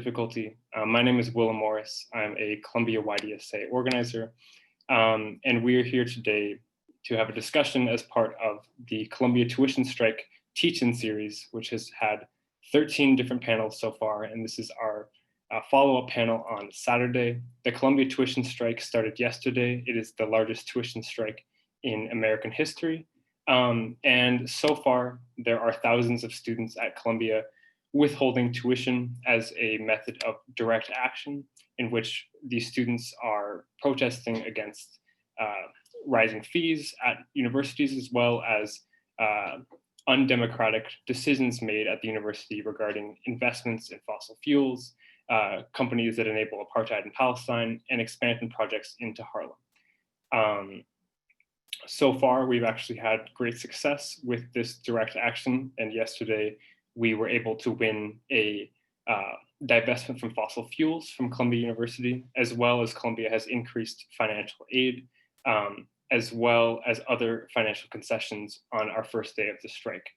Difficulty. My name is Willem Morris. I'm a Columbia YDSA organizer, and we are here today to have a discussion as part of the Columbia Tuition Strike teach-in series, which has had 13 different panels so far, and this is our follow-up panel on Saturday. The Columbia Tuition Strike started yesterday. It is the largest tuition strike in American history, and so far there are thousands of students at Columbia withholding tuition as a method of direct action in which these students are protesting against rising fees at universities, as well as undemocratic decisions made at the university regarding investments in fossil fuels, companies that enable apartheid in Palestine, and expansion projects into Harlem. So far, we've actually had great success with this direct action, and yesterday we were able to win a divestment from fossil fuels from Columbia University, as well as Columbia has increased financial aid, as well as other financial concessions on our first day of the strike.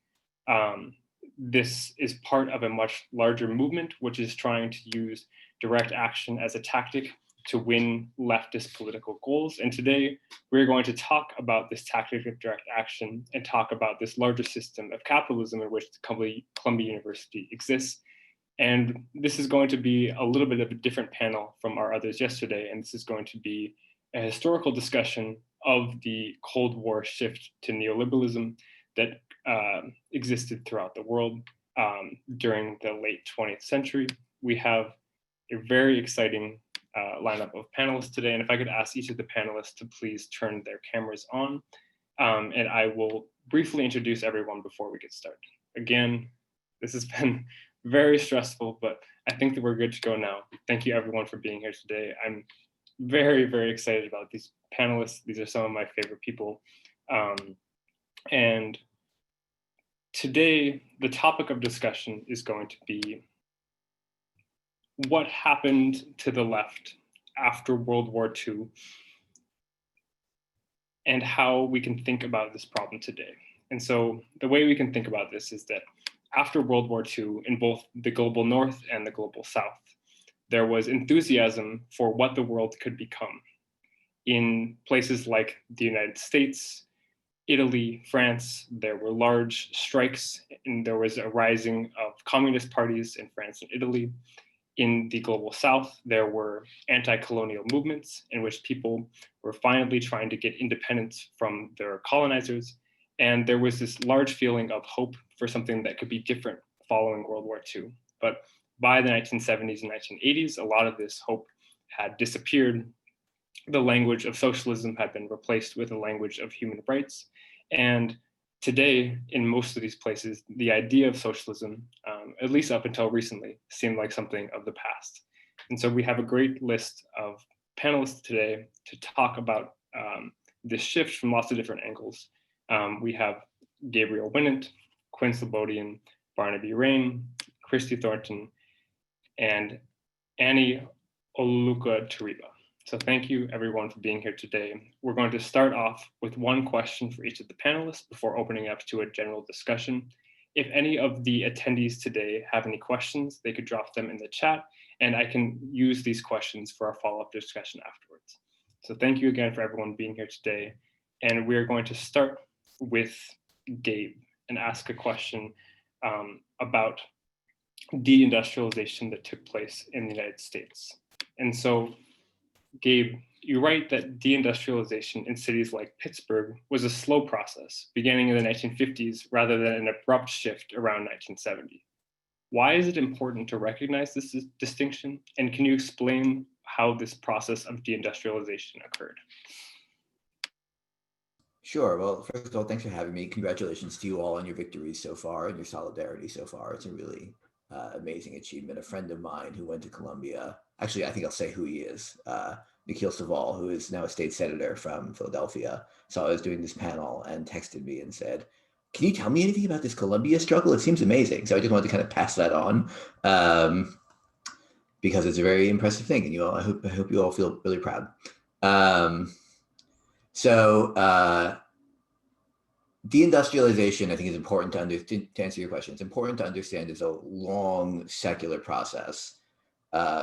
This is part of a much larger movement, which is trying to use direct action as a tactic to win leftist political goals. And today we're going to talk about this tactic of direct action and talk about this larger system of capitalism in which Columbia University exists. And this is going to be a little bit of a different panel from our others yesterday. And this is going to be a historical discussion of the Cold War shift to neoliberalism that existed throughout the world during the late 20th century. We have a very exciting lineup of panelists today. And if I could ask each of the panelists to please turn their cameras on, and I will briefly introduce everyone before we get started. Again, this has been very stressful, but I think that we're good to go now. Thank you everyone for being here today. I'm very, very excited about these panelists. These are some of my favorite people. And today, the topic of discussion is going to be what happened to the left after World War II and how we can think about this problem today. And so the way we can think about this is that after World War II, in both the global North and the global South, there was enthusiasm for what the world could become. In places like the United States, Italy, France, there were large strikes, and there was a rising of communist parties in France and Italy. In the global South, there were anti-colonial movements in which people were finally trying to get independence from their colonizers. And there was this large feeling of hope for something that could be different following World War II. But by the 1970s and 1980s, a lot of this hope had disappeared. The language of socialism had been replaced with a language of human rights. And today, in most of these places, the idea of socialism, at least up until recently, seemed like something of the past. And so we have a great list of panelists today to talk about this shift from lots of different angles. We have Gabriel Winnett, Quinn Slobodian, Barnaby Rain, Christy Thornton, and Annie Oluka-Tariba. So thank you everyone for being here today. We're going to start off with one question for each of the panelists before opening up to a general discussion. If any of the attendees today have any questions, they could drop them in the chat, and I can use these questions for our follow-up discussion afterwards. So thank you again for everyone being here today. And we're going to start with Gabe and ask a question about deindustrialization that took place in the United States. And so, Gabe, you write that deindustrialization in cities like Pittsburgh was a slow process, beginning in the 1950s rather than an abrupt shift around 1970. Why is it important to recognize this distinction? And can you explain how this process of deindustrialization occurred? Sure. Well, first of all, thanks for having me. Congratulations to you all on your victories so far and your solidarity so far. It's a really amazing achievement. A friend of mine who went to Columbia, actually, I think I'll say who he is, Nikhil Saval, who is now a state senator from Philadelphia, saw I was doing this panel and texted me and said, "Can you tell me anything about this Columbia struggle? It seems amazing." So I just wanted to kind of pass that on because it's a very impressive thing, and I hope you all feel really proud. Deindustrialization, I think, is important to answer your question. It's important to understand is a long secular process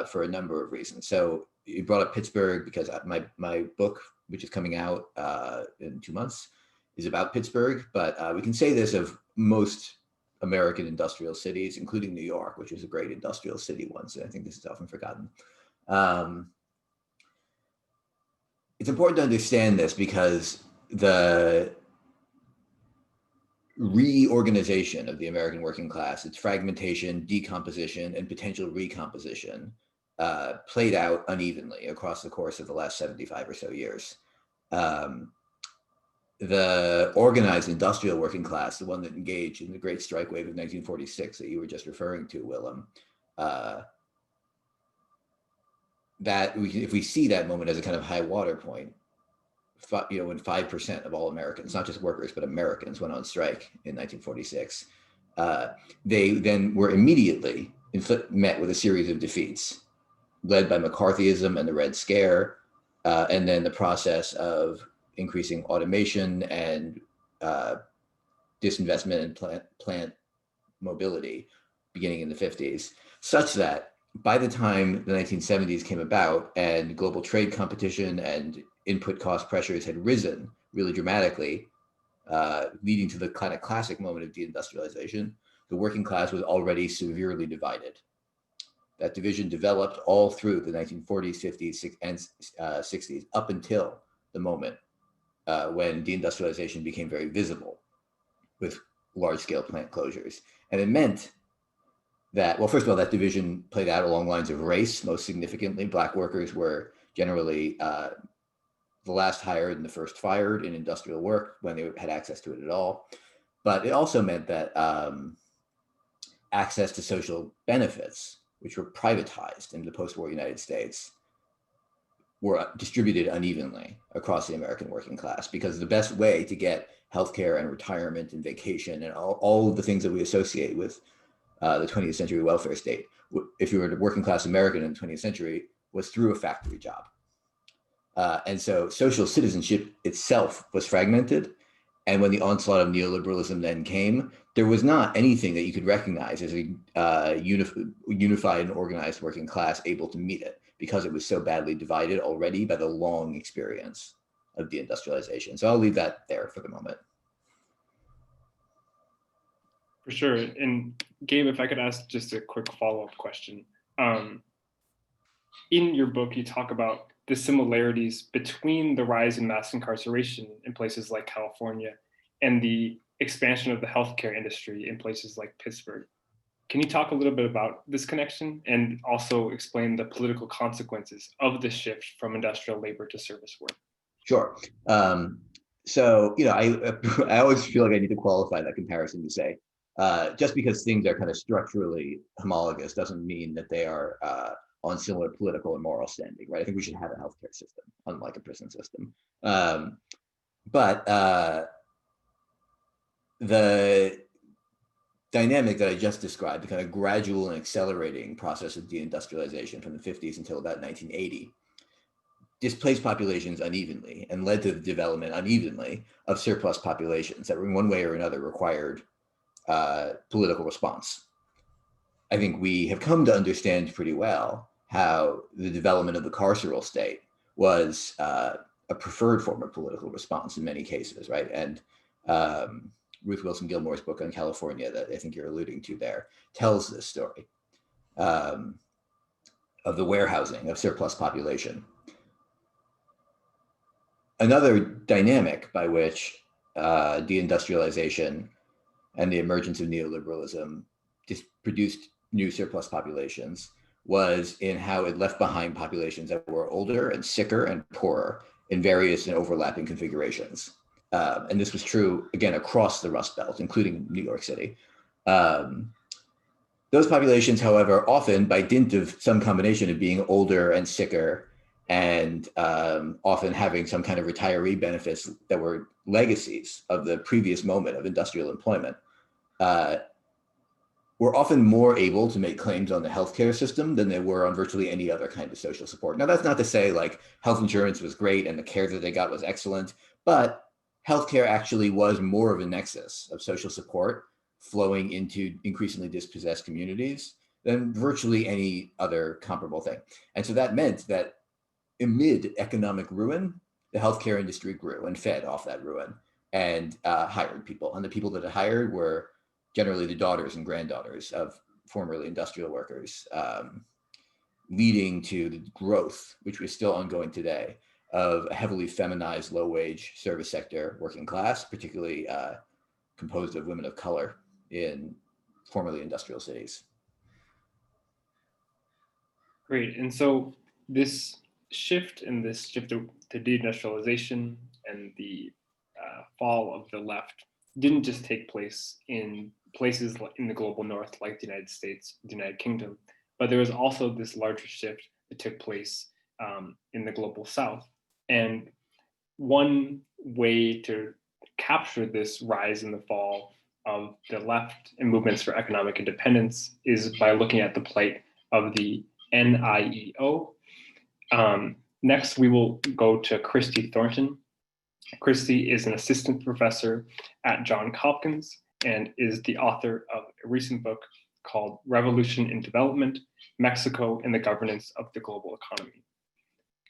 for a number of reasons. So you brought up Pittsburgh because my book, which is coming out in 2 months, is about Pittsburgh. But we can say this of most American industrial cities, including New York, which was a great industrial city once. And I think this is often forgotten. It's important to understand this because the reorganization of the American working class, its fragmentation, decomposition, and potential recomposition played out unevenly across the course of the last 75 or so years. The organized industrial working class, the one that engaged in the Great Strike Wave of 1946 that you were just referring to, Willem, if we see that moment as a kind of high water point, when 5% of all Americans, not just workers, but Americans went on strike in 1946, they then were immediately met with a series of defeats led by McCarthyism and the Red Scare, and then the process of increasing automation and disinvestment in plant mobility beginning in the 50s, such that by the time the 1970s came about and global trade competition and input cost pressures had risen really dramatically, leading to the kind of classic moment of deindustrialization, the working class was already severely divided. That division developed all through the 1940s, 50s, and 60s, up until the moment when deindustrialization became very visible with large-scale plant closures. And it meant that, well, first of all, that division played out along lines of race. Most significantly, Black workers were generally the last hired and the first fired in industrial work when they had access to it at all. But it also meant that access to social benefits, which were privatized in the post-war United States, were distributed unevenly across the American working class, because the best way to get healthcare and retirement and vacation and all of the things that we associate with the 20th century welfare state, if you were a working class American in the 20th century, was through a factory job. And so social citizenship itself was fragmented. And when the onslaught of neoliberalism then came, there was not anything that you could recognize as a unified and organized working class able to meet it, because it was so badly divided already by the long experience of deindustrialization. So I'll leave that there for the moment. For sure. And Gabe, if I could ask just a quick follow-up question. In your book, you talk about the similarities between the rise in mass incarceration in places like California and the expansion of the healthcare industry in places like Pittsburgh. Can you talk a little bit about this connection and also explain the political consequences of the shift from industrial labor to service work? Sure. So, I always feel like I need to qualify that comparison to say, just because things are kind of structurally homologous doesn't mean that they are on similar political and moral standing, right? I think we should have a healthcare system, unlike a prison system. But the dynamic that I just described, the kind of gradual and accelerating process of deindustrialization from the 50s until about 1980, displaced populations unevenly and led to the development unevenly of surplus populations that in one way or another required political response. I think we have come to understand pretty well how the development of the carceral state was a preferred form of political response in many cases, right? And Ruth Wilson Gilmore's book on California that I think you're alluding to there tells this story of the warehousing of surplus population. Another dynamic by which deindustrialization and the emergence of neoliberalism produced new surplus populations was in how it left behind populations that were older and sicker and poorer in various and overlapping configurations. And this was true, again, across the Rust Belt, including New York City. Those populations, however, often by dint of some combination of being older and sicker and often having some kind of retiree benefits that were legacies of the previous moment of industrial employment, were often more able to make claims on the healthcare system than they were on virtually any other kind of social support. Now, that's not to say like health insurance was great and the care that they got was excellent, but healthcare actually was more of a nexus of social support flowing into increasingly dispossessed communities than virtually any other comparable thing. And so that meant that amid economic ruin, the healthcare industry grew and fed off that ruin and hired people. And the people that it hired were generally the daughters and granddaughters of formerly industrial workers, leading to the growth, which was still ongoing today, of a heavily feminized, low-wage service sector working class, particularly composed of women of color in formerly industrial cities. Great. And so this shift to deindustrialization and the fall of the left didn't just take place in places in the global north, like the United States, the United Kingdom, but there was also this larger shift that took place in the global south. And one way to capture this rise and the fall of the left and movements for economic independence is by looking at the plight of the NIEO. Next, we will go to Christy Thornton. Christy is an assistant professor at Johns Hopkins and is the author of a recent book called Revolution in Development, Mexico and the Governance of the Global Economy.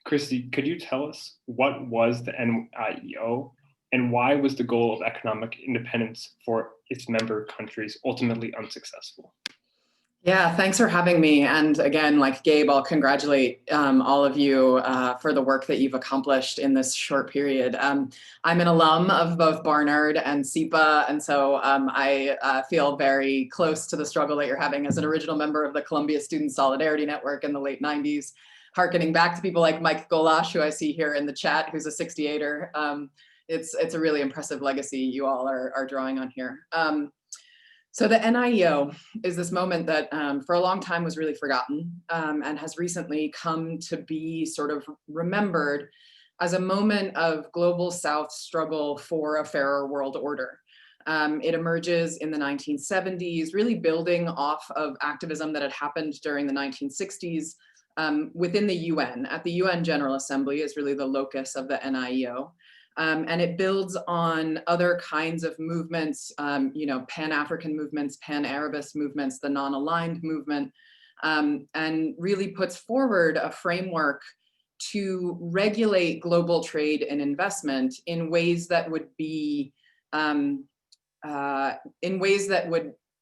Christy, could you tell us what was the NIEO and why was the goal of economic independence for its member countries ultimately unsuccessful? Yeah, thanks for having me. And again, like Gabe, I'll congratulate all of you for the work that you've accomplished in this short period. I'm an alum of both Barnard and SEPA, and so I feel very close to the struggle that you're having as an original member of the Columbia Student Solidarity Network in the late 90s, harkening back to people like Mike Golash, who I see here in the chat, who's a 68er. It's a really impressive legacy you all are drawing on here. So the NIEO is this moment that for a long time was really forgotten and has recently come to be sort of remembered as a moment of global South struggle for a fairer world order. It emerges in the 1970s, really building off of activism that had happened during the 1960s within the UN. At the UN General Assembly is really the locus of the NIEO. And it builds on other kinds of movements, Pan-African movements, Pan-Arabist movements, the non-aligned movement, and really puts forward a framework to regulate global trade and investment in ways that would be, the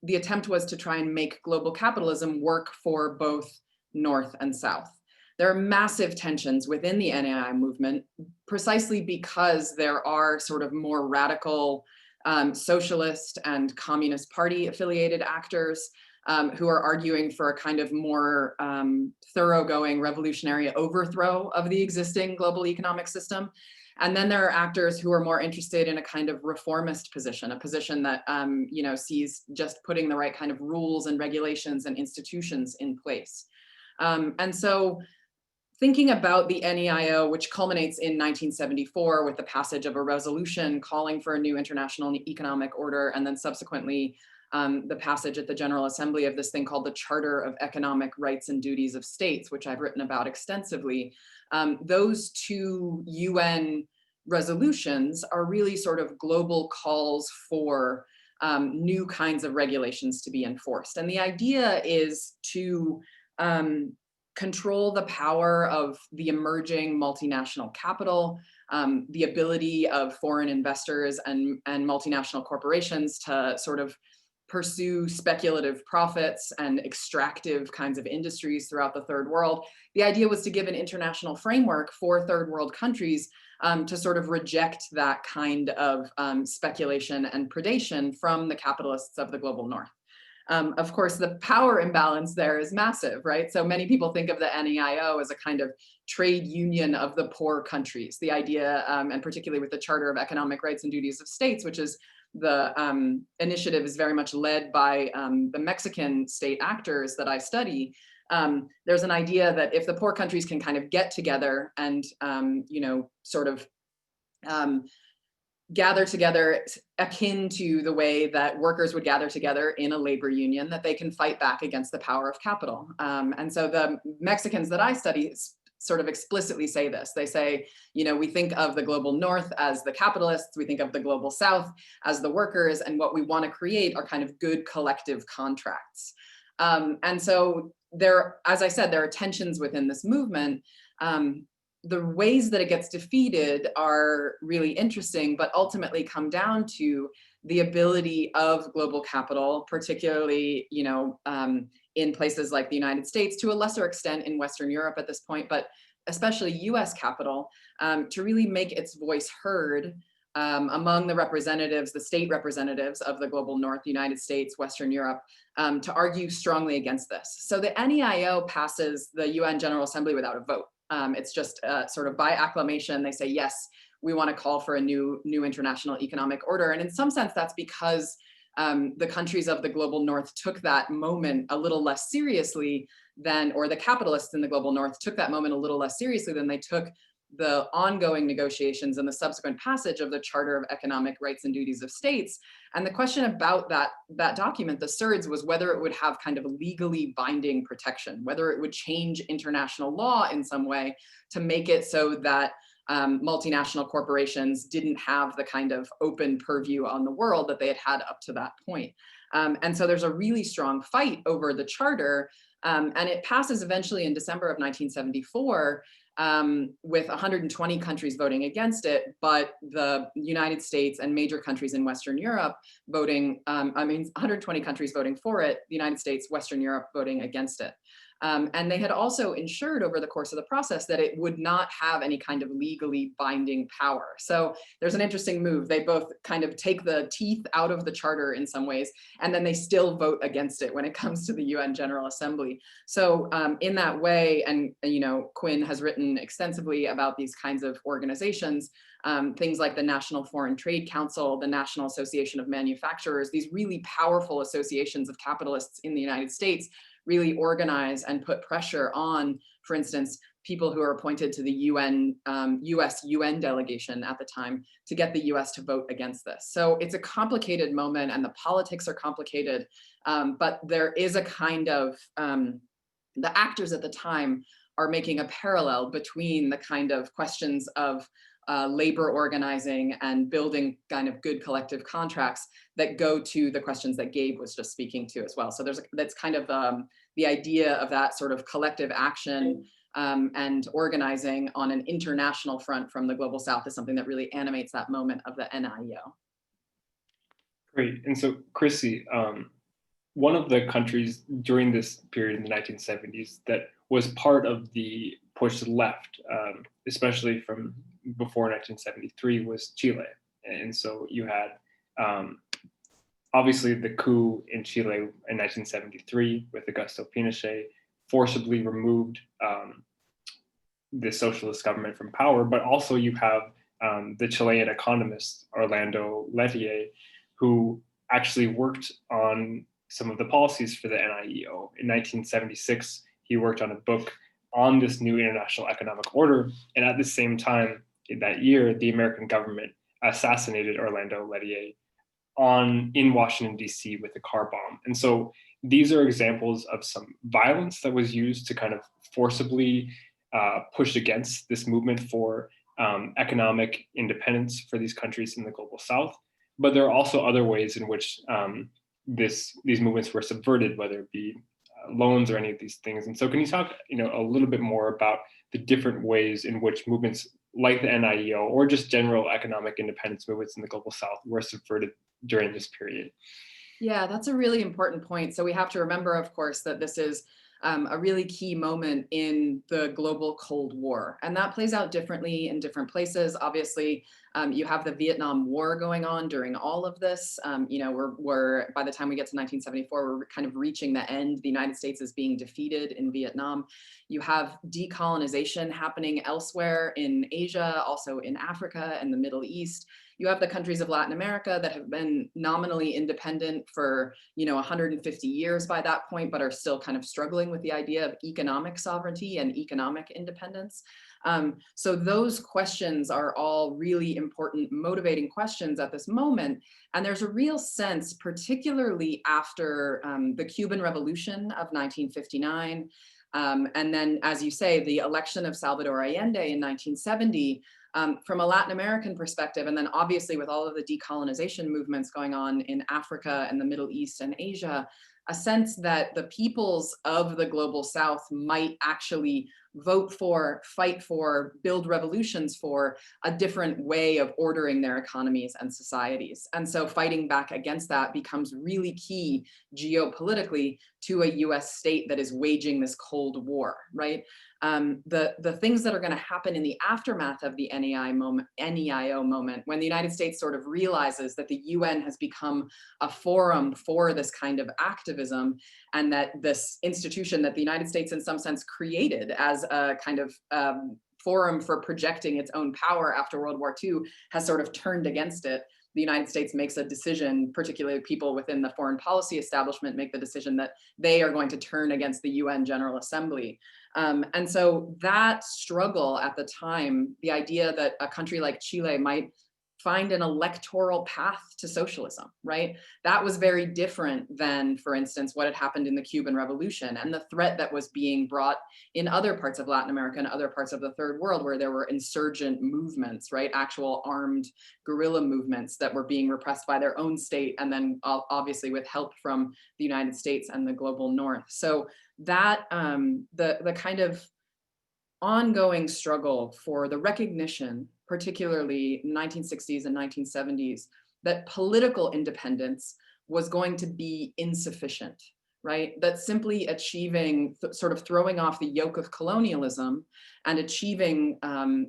attempt was to try and make global capitalism work for both North and South. There are massive tensions within the NII movement, precisely because there are sort of more radical socialist and communist party affiliated actors who are arguing for a kind of more thoroughgoing revolutionary overthrow of the existing global economic system. And then there are actors who are more interested in a kind of reformist position, a position that sees just putting the right kind of rules and regulations and institutions in place. And so thinking about the NEIO, which culminates in 1974 with the passage of a resolution calling for a new international economic order, and then subsequently the passage at the General Assembly of this thing called the Charter of Economic Rights and Duties of States, which I've written about extensively. Those two UN resolutions are really sort of global calls for new kinds of regulations to be enforced. And the idea is to control the power of the emerging multinational capital, the ability of foreign investors and multinational corporations to sort of pursue speculative profits and extractive kinds of industries throughout the third world. The idea was to give an international framework for third world countries to sort of reject that kind of speculation and predation from the capitalists of the global north. Of course, the power imbalance there is massive, right? So many people think of the NEIO as a kind of trade union of the poor countries. The idea, and particularly with the Charter of Economic Rights and Duties of States, which is the initiative is very much led by the Mexican state actors that I study. There's an idea that if the poor countries can kind of get together and, gather together akin to the way that workers would gather together in a labor union, that they can fight back against the power of capital. And so the Mexicans that I study sort of explicitly say this. They say, we think of the global north as the capitalists, we think of the global south as the workers, and what we want to create are kind of good collective contracts. And so as I said, there are tensions within this movement. The ways that it gets defeated are really interesting, but ultimately come down to the ability of global capital, particularly, in places like the United States, to a lesser extent in Western Europe at this point, but especially US capital, to really make its voice heard among the representatives, the state representatives of the global North, United States, Western Europe, to argue strongly against this. So the NEIO passes the UN General Assembly without a vote. It's just sort of by acclamation, they say, yes, we want to call for a new international economic order. And in some sense, that's because the countries of the global North took that moment a little less seriously than, or the capitalists in the global North took that moment a little less seriously than they took the ongoing negotiations and the subsequent passage of the Charter of Economic Rights and Duties of States. And the question about that document, the CERDS, was whether it would have kind of legally binding protection, whether it would change international law in some way to make it so that multinational corporations didn't have the kind of open purview on the world that they had had up to that point. And so there's a really strong fight over the charter, and it passes eventually in December of 1974, with 120 countries voting against it, but the United States and major countries in Western Europe voting, 120 countries voting for it, the United States, Western Europe voting against it. And they had also ensured over the course of the process that it would not have any kind of legally binding power. So there's an interesting move. They both kind of take the teeth out of the charter in some ways, and then they still vote against it when it comes to the UN General Assembly. So in that way, and Quinn has written extensively about these kinds of organizations, things like the National Foreign Trade Council, the National Association of Manufacturers, these really powerful associations of capitalists in the United States really organize and put pressure on, for instance, people who are appointed to the US UN delegation at the time to get the US to vote against this. So it's a complicated moment and the politics are complicated, but there is a kind of, the actors at the time are making a parallel between the kind of questions of labor organizing and building kind of good collective contracts that go to the questions that Gabe was just speaking to as well. So that's kind of the idea of that sort of collective action and organizing on an international front from the global South is something that really animates that moment of the NIEO. Great. And so, Chrissy, one of the countries during this period in the 1970s that was part of the push left, especially from before 1973, was Chile. And so you had obviously the coup in Chile in 1973 with Augusto Pinochet forcibly removed the socialist government from power, but also you have the Chilean economist Orlando Lettier, who actually worked on some of the policies for the NIEO. In 1976, he worked on a book on this new international economic order, and at the same time in that year, the American government assassinated Orlando Lettier in Washington, D.C. with a car bomb. And so these are examples of some violence that was used to kind of forcibly push against this movement for economic independence for these countries in the global South. But there are also other ways in which these movements were subverted, whether it be loans or any of these things. And so can you talk a little bit more about the different ways in which movements like the NIEO or just general economic independence movements in the global South were subverted during this period? Yeah, that's a really important point. So we have to remember, of course, that this is a really key moment in the global Cold War. And that plays out differently in different places. Obviously, you have the Vietnam War going on during all of this. We're by the time we get to 1974, we're kind of reaching the end. The United States is being defeated in Vietnam. You have decolonization happening elsewhere in Asia, also in Africa and the Middle East. You have the countries of Latin America that have been nominally independent for 150 years by that point, but are still kind of struggling with the idea of economic sovereignty and economic independence. So those questions are all really important, motivating questions at this moment. And there's a real sense, particularly after the Cuban Revolution of 1959, and then, as you say, the election of Salvador Allende in 1970, from a Latin American perspective, and then obviously with all of the decolonization movements going on in Africa and the Middle East and Asia, a sense that the peoples of the global South might actually vote for, fight for, build revolutions for a different way of ordering their economies and societies. And so fighting back against that becomes really key geopolitically to a US state that is waging this Cold War, right? The things that are going to happen in the aftermath of the NEIO moment, when the United States sort of realizes that the UN has become a forum for this kind of activism, and that this institution that the United States in some sense created as a kind of forum for projecting its own power after World War II has sort of turned against it. The United States makes a decision, particularly people within the foreign policy establishment make the decision that they are going to turn against the UN General Assembly. And so that struggle at the time, the idea that a country like Chile might find an electoral path to socialism, right? That was very different than, for instance, what had happened in the Cuban Revolution and the threat that was being brought in other parts of Latin America and other parts of the third world where there were insurgent movements, right? Actual armed guerrilla movements that were being repressed by their own state and then obviously with help from the United States and the global North. So that the kind of ongoing struggle for the recognition, particularly 1960s and 1970s, that political independence was going to be insufficient, right? That simply achieving, sort of throwing off the yoke of colonialism and achieving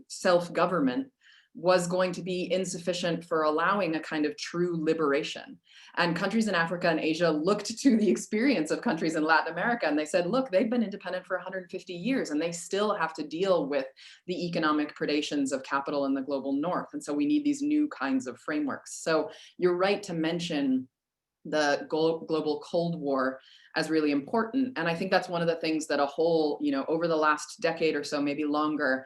self-government was going to be insufficient for allowing a kind of true liberation. And countries in Africa and Asia looked to the experience of countries in Latin America and they said, look, they've been independent for 150 years and they still have to deal with the economic predations of capital in the global North. And so we need these new kinds of frameworks. So you're right to mention the global Cold War as really important. And I think that's one of the things that over the last decade or so, maybe longer,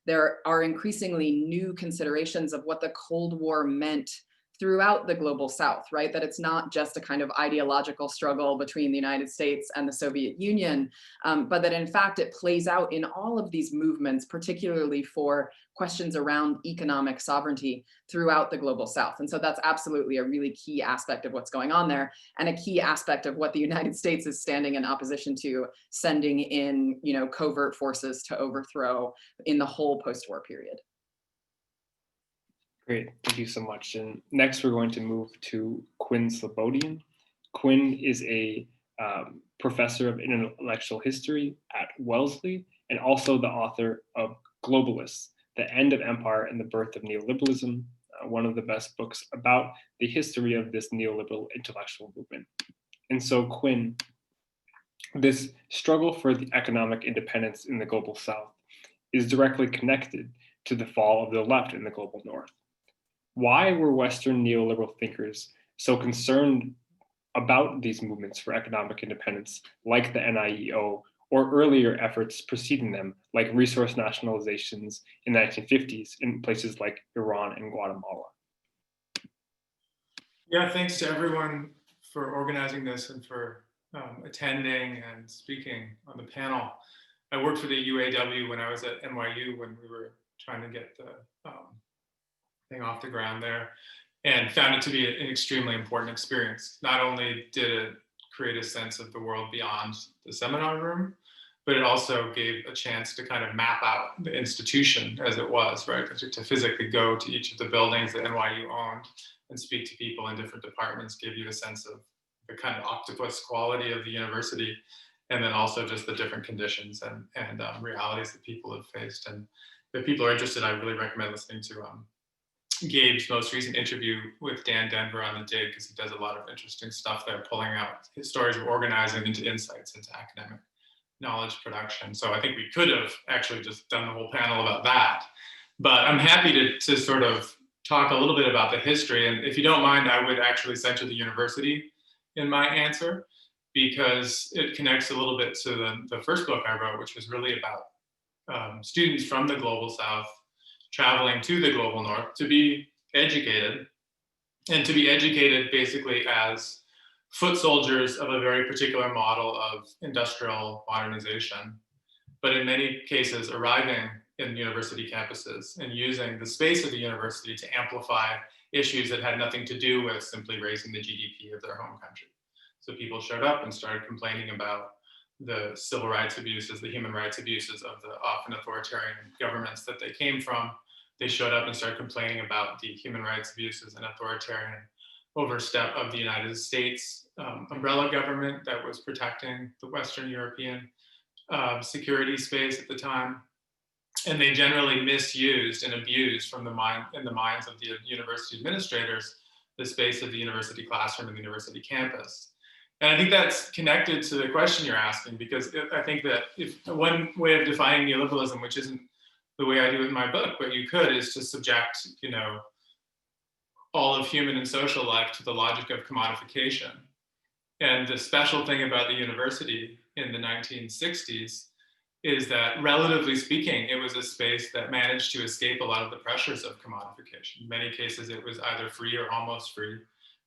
there are increasingly new considerations of what the Cold War meant throughout the global South, right? That it's not just a kind of ideological struggle between the United States and the Soviet Union, but that in fact it plays out in all of these movements, particularly for questions around economic sovereignty throughout the global South. And so that's absolutely a really key aspect of what's going on there, and a key aspect of what the United States is standing in opposition to, sending in, covert forces to overthrow in the whole post-war period. Great, thank you so much. And next we're going to move to Quinn Slobodian. Quinn is a professor of intellectual history at Wellesley and also the author of Globalists, The End of Empire and the Birth of Neoliberalism, one of the best books about the history of this neoliberal intellectual movement. And so Quinn, this struggle for the economic independence in the global South is directly connected to the fall of the left in the global North. Why were Western neoliberal thinkers so concerned about these movements for economic independence, like the NIEO, or earlier efforts preceding them, like resource nationalizations in the 1950s in places like Iran and Guatemala? Yeah, thanks to everyone for organizing this and for attending and speaking on the panel. I worked for the UAW when I was at NYU when we were trying to get the thing off the ground there, and found it to be an extremely important experience. Not only did it create a sense of the world beyond the seminar room, but it also gave a chance to kind of map out the institution as it was, right? To physically go to each of the buildings that NYU owned and speak to people in different departments gave you a sense of the kind of octopus quality of the university, and then also just the different conditions and realities that people have faced. And if people are interested, I really recommend listening to Gabe's most recent interview with Dan Denver on the Dig, because he does a lot of interesting stuff there, pulling out his stories of organizing into insights into academic knowledge production. So I think we could have actually just done the whole panel about that. But I'm happy to sort of talk a little bit about the history. And if you don't mind, I would actually center the university in my answer, because it connects a little bit to the first book I wrote, which was really about students from the global South traveling to the global North to be educated, and to be educated basically as foot soldiers of a very particular model of industrial modernization, but in many cases arriving in university campuses and using the space of the university to amplify issues that had nothing to do with simply raising the GDP of their home country. So people showed up and started complaining about the civil rights abuses, the human rights abuses of the often authoritarian governments that they came from. They showed up and started complaining about the human rights abuses and authoritarian overstep of the United States umbrella government that was protecting the Western European security space at the time. And they generally misused and abused in the minds of the university administrators, the space of the university classroom and the university campus. And I think that's connected to the question you're asking, because I think that if one way of defining neoliberalism, which isn't the way I do in my book, but you could, is to subject, all of human and social life to the logic of commodification. And the special thing about the university in the 1960s is that, relatively speaking, it was a space that managed to escape a lot of the pressures of commodification. In many cases, it was either free or almost free.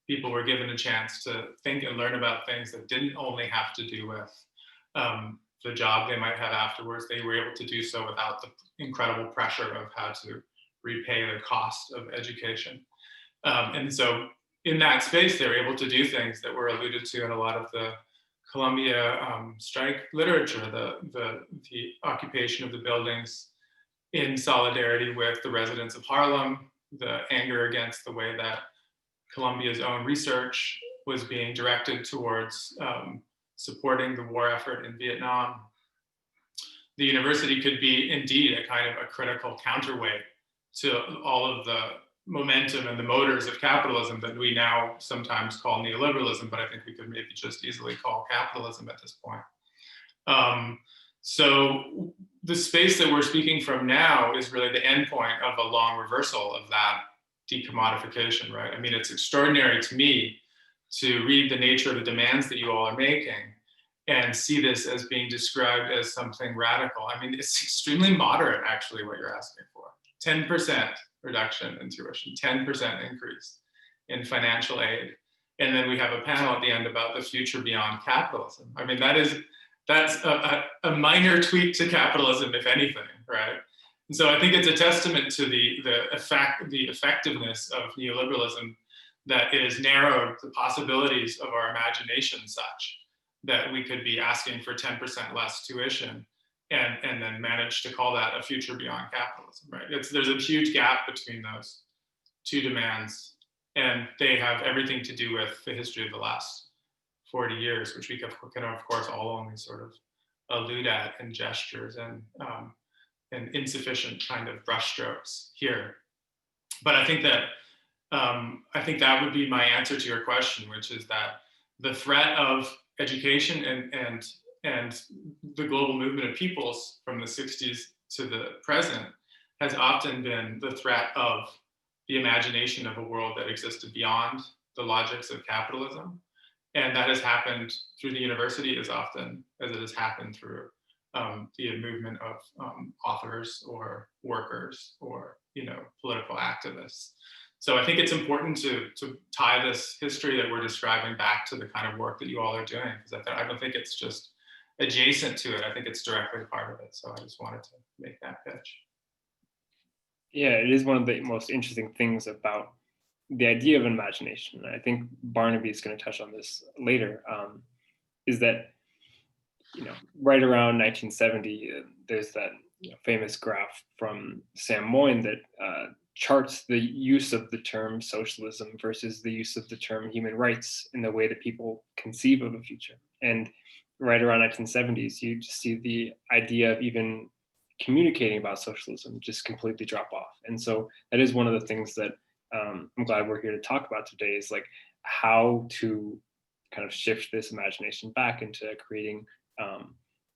People were given a chance to think and learn about things that didn't only have to do with the job they might have afterwards. They were able to do so without the incredible pressure of how to repay the cost of education. And so in that space, they were able to do things that were alluded to in a lot of the Columbia strike literature, the occupation of the buildings in solidarity with the residents of Harlem, the anger against the way that Columbia's own research was being directed towards supporting the war effort in Vietnam. The university could be indeed a kind of a critical counterweight to all of the momentum and the motors of capitalism that we now sometimes call neoliberalism, but I think we could maybe just easily call capitalism at this point. So the space that we're speaking from now is really the endpoint of a long reversal of that decommodification, right? I mean, it's extraordinary to me to read the nature of the demands that you all are making and see this as being described as something radical. I mean, it's extremely moderate, actually, what you're asking for. 10% reduction in tuition, 10% increase in financial aid. And then we have a panel at the end about the future beyond capitalism. I mean, that's a minor tweak to capitalism, if anything, right? And so I think it's a testament to the effectiveness of neoliberalism that it has narrowed the possibilities of our imagination such that we could be asking for 10% less tuition and then manage to call that a future beyond capitalism, right? There's a huge gap between those two demands, and they have everything to do with the history of the last 40 years, which we can, of course, all only sort of allude at in gestures and insufficient kind of brushstrokes here. But I think that would be my answer to your question, which is that the threat of education and the global movement of peoples from the 60s to the present has often been the threat of the imagination of a world that existed beyond the logics of capitalism. And that has happened through the university as often as it has happened through the movement of authors or workers or political activists. So I think it's important to tie this history that we're describing back to the kind of work that you all are doing, because I don't think it's just adjacent to it. I think it's directly part of it. So I just wanted to make that pitch. Yeah, it is one of the most interesting things about the idea of imagination. I think Barnaby is going to touch on this later, is that, right around 1970, there's that famous graph from Sam Moyn that charts the use of the term socialism versus the use of the term human rights in the way that people conceive of a future. And right around 1970s, you just see the idea of even communicating about socialism just completely drop off. And so that is one of the things that I'm glad we're here to talk about today, is like how to kind of shift this imagination back into creating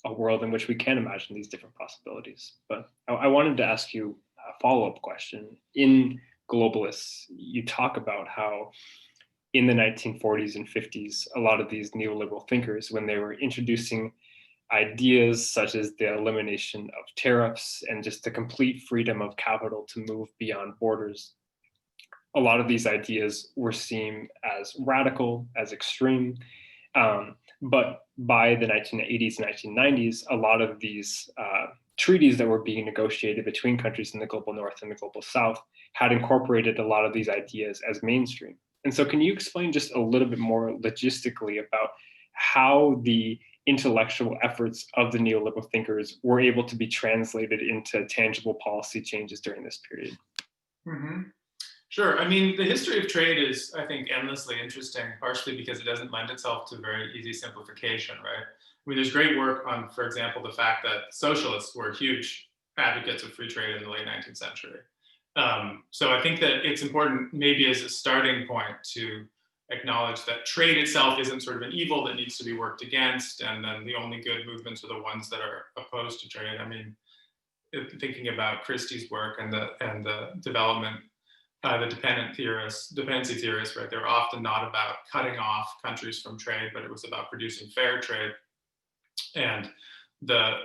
a world in which we can imagine these different possibilities. But I wanted to ask you a follow-up question. In Globalists, you talk about how in the 1940s and 50s, a lot of these neoliberal thinkers, when they were introducing ideas such as the elimination of tariffs and just the complete freedom of capital to move beyond borders, a lot of these ideas were seen as radical, as extreme. But by the 1980s and 1990s, a lot of these treaties that were being negotiated between countries in the global north and the global south had incorporated a lot of these ideas as mainstream. And so can you explain just a little bit more logistically about how the intellectual efforts of the neoliberal thinkers were able to be translated into tangible policy changes during this period? Mm-hmm. Sure. I mean, the history of trade is, I think, endlessly interesting, partially because it doesn't lend itself to very easy simplification, right? I mean, there's great work on, for example, the fact that socialists were huge advocates of free trade in the late 19th century. So I think that it's important, maybe as a starting point, to acknowledge that trade itself isn't sort of an evil that needs to be worked against, and then the only good movements are the ones that are opposed to trade. I mean, thinking about Christie's work and the development, the dependency theorists, right? They were often not about cutting off countries from trade, but it was about producing fair trade. And the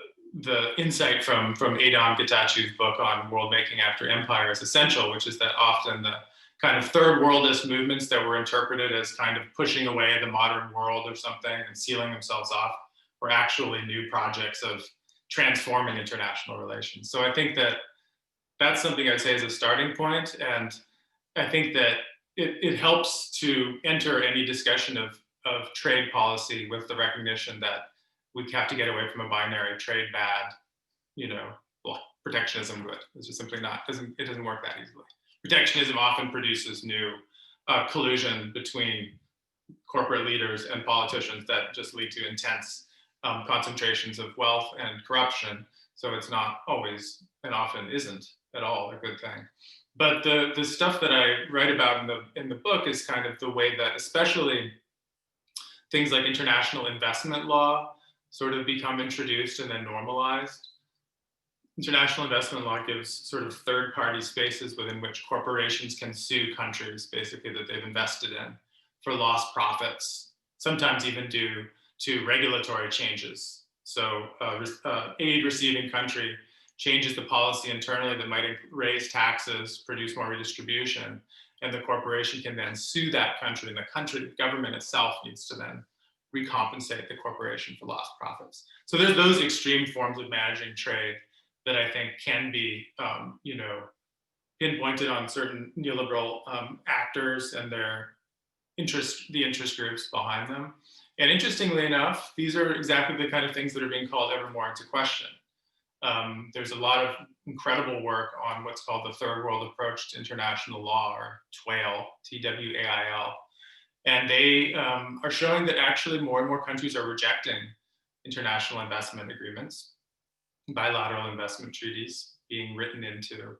insight from Adam Getachews' book on world making after empire is essential, which is that often the kind of third worldist movements that were interpreted as kind of pushing away the modern world or something and sealing themselves off were actually new projects of transforming international relations. So I think that that's something I'd say is a starting point. And I think that it helps to enter any discussion of trade policy with the recognition that we have to get away from a binary trade bad, well, protectionism good. It's just simply not, it doesn't work that easily. Protectionism often produces new collusion between corporate leaders and politicians that just lead to intense concentrations of wealth and corruption. So it's not always, and often isn't at all, a good thing. But the stuff that I write about in the book is kind of the way that, especially things like international investment law, sort of become introduced and then normalized. International investment law gives sort of third-party spaces within which corporations can sue countries, basically, that they've invested in for lost profits, sometimes even due to regulatory changes. So aid receiving country changes the policy internally that might raise taxes, produce more redistribution, and the corporation can then sue that country, and the government itself needs to then recompensate the corporation for lost profits. So there's those extreme forms of managing trade that I think can be, pinpointed on certain neoliberal actors and the interest groups behind them. And interestingly enough, these are exactly the kind of things that are being called ever more into question. There's a lot of incredible work on what's called the third world approach to international law, or TWAIL, TWAIL. And they are showing that actually more and more countries are rejecting international investment agreements, bilateral investment treaties being written into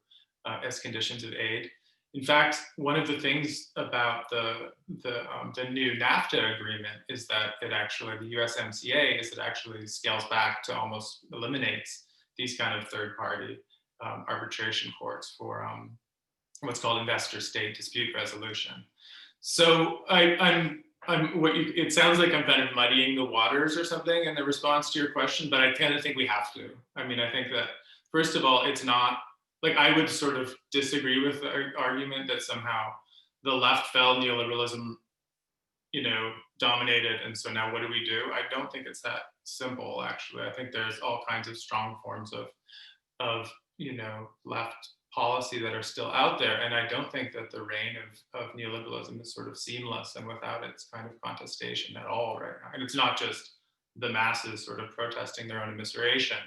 as conditions of aid. In fact, one of the things about the new NAFTA agreement is that the USMCA is it actually scales back to almost eliminates these kind of third-party arbitration courts for what's called investor-state dispute resolution. So it sounds like I'm kind of muddying the waters or something in the response to your question, but I kind of think we have to. I mean, I think that, first of all, it's not, like, I would sort of disagree with the argument that somehow the left fell, neoliberalism, dominated, and so now what do we do? I don't think it's that simple, actually. I think there's all kinds of strong forms of left policy that are still out there, and I don't think that the reign of neoliberalism is sort of seamless and without its kind of contestation at all right now. And it's not just the masses sort of protesting their own immiseration.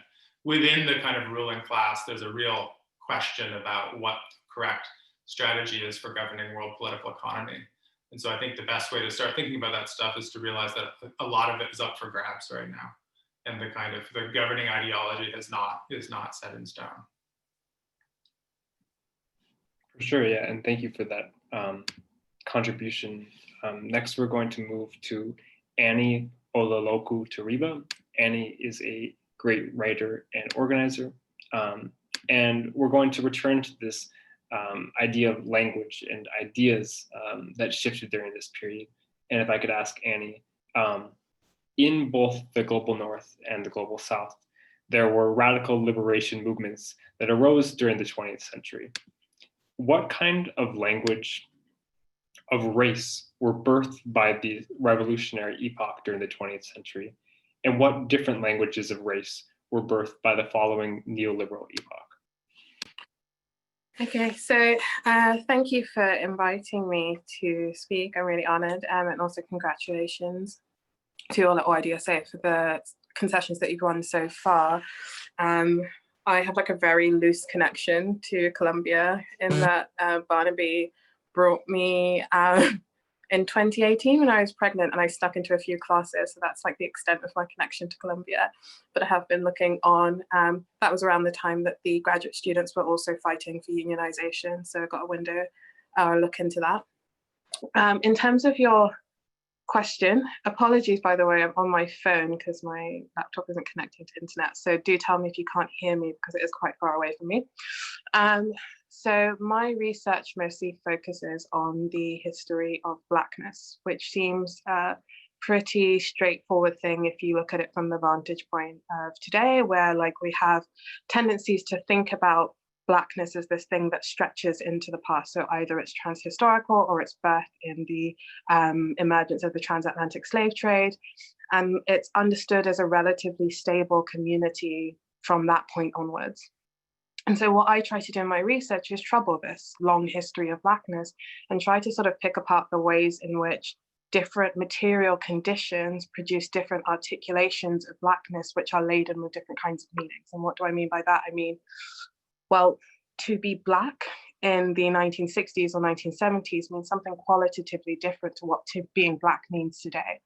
Within the kind of ruling class, there's a real question about what the correct strategy is for governing world political economy. And so I think the best way to start thinking about that stuff is to realize that a lot of it is up for grabs right now. And the governing ideology is not set in stone. For sure, yeah, and thank you for that contribution. Next, we're going to move to Annie Olaloku Tariba. Annie is a great writer and organizer, and we're going to return to this idea of language and ideas that shifted during this period. And if I could ask Annie, in both the global North and the global South, there were radical liberation movements that arose during the 20th century. What kind of language of race were birthed by the revolutionary epoch during the 20th century? And what different languages of race were birthed by the following neoliberal epoch? Okay, so thank you for inviting me to speak. I'm really honored, and also congratulations to all at YDSA for the concessions that you've won so far. I have like a very loose connection to Colombia in that Barnaby brought me in 2018 when I was pregnant, and I stuck into a few classes. So that's like the extent of my connection to Colombia. But I have been looking on, that was around the time that the graduate students were also fighting for unionization. So I got a window look into that. In terms of your question, apologies, by the way, I'm on my phone because my laptop isn't connecting to internet. So do tell me if you can't hear me because it is quite far away from me. So my research mostly focuses on the history of Blackness, which seems a pretty straightforward thing if you look at it from the vantage point of today, where like we have tendencies to think about Blackness as this thing that stretches into the past. So either it's transhistorical or it's birthed in the emergence of the transatlantic slave trade. And it's understood as a relatively stable community from that point onwards. And so what I try to do in my research is trouble this long history of Blackness and try to sort of pick apart the ways in which different material conditions produce different articulations of Blackness, which are laden with different kinds of meanings. And what do I mean by that? I mean, well, to be Black in the 1960s or 1970s means something qualitatively different to what being Black means today.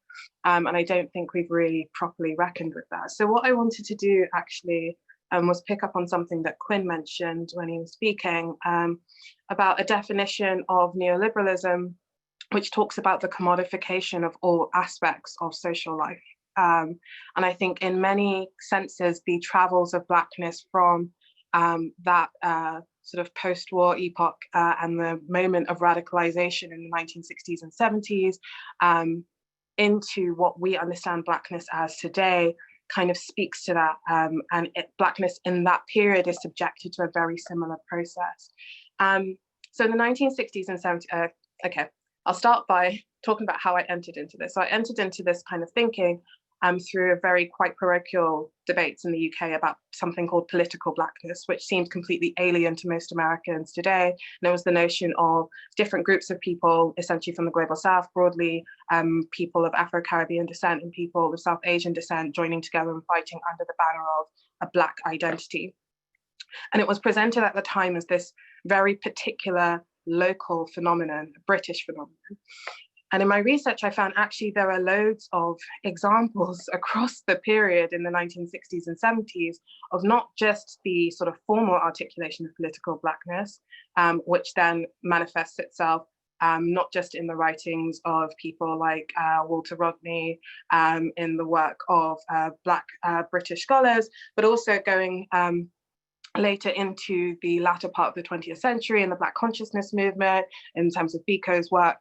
And I don't think we've really properly reckoned with that. So what I wanted to do actually was pick up on something that Quinn mentioned when he was speaking about a definition of neoliberalism, which talks about the commodification of all aspects of social life. And I think in many senses, the travels of Blackness from that sort of post-war epoch and the moment of radicalization in the 1960s and 70s into what we understand Blackness as today kind of speaks to that, and Blackness in that period is subjected to a very similar process. So in the 1960s and 70s, okay, I'll start by talking about how I entered into this. So I entered into this kind of thinking through a very quite parochial debates in the UK about something called political Blackness, which seemed completely alien to most Americans today. And there was the notion of different groups of people, essentially from the global South broadly, people of Afro-Caribbean descent and people of South Asian descent joining together and fighting under the banner of a Black identity. And it was presented at the time as this very particular local phenomenon, a British phenomenon. And in my research, I found actually there are loads of examples across the period in the 1960s and 70s of not just the sort of formal articulation of political Blackness, which then manifests itself not just in the writings of people like Walter Rodney, in the work of Black British scholars, but also going later into the latter part of the 20th century in the Black consciousness movement, in terms of Biko's work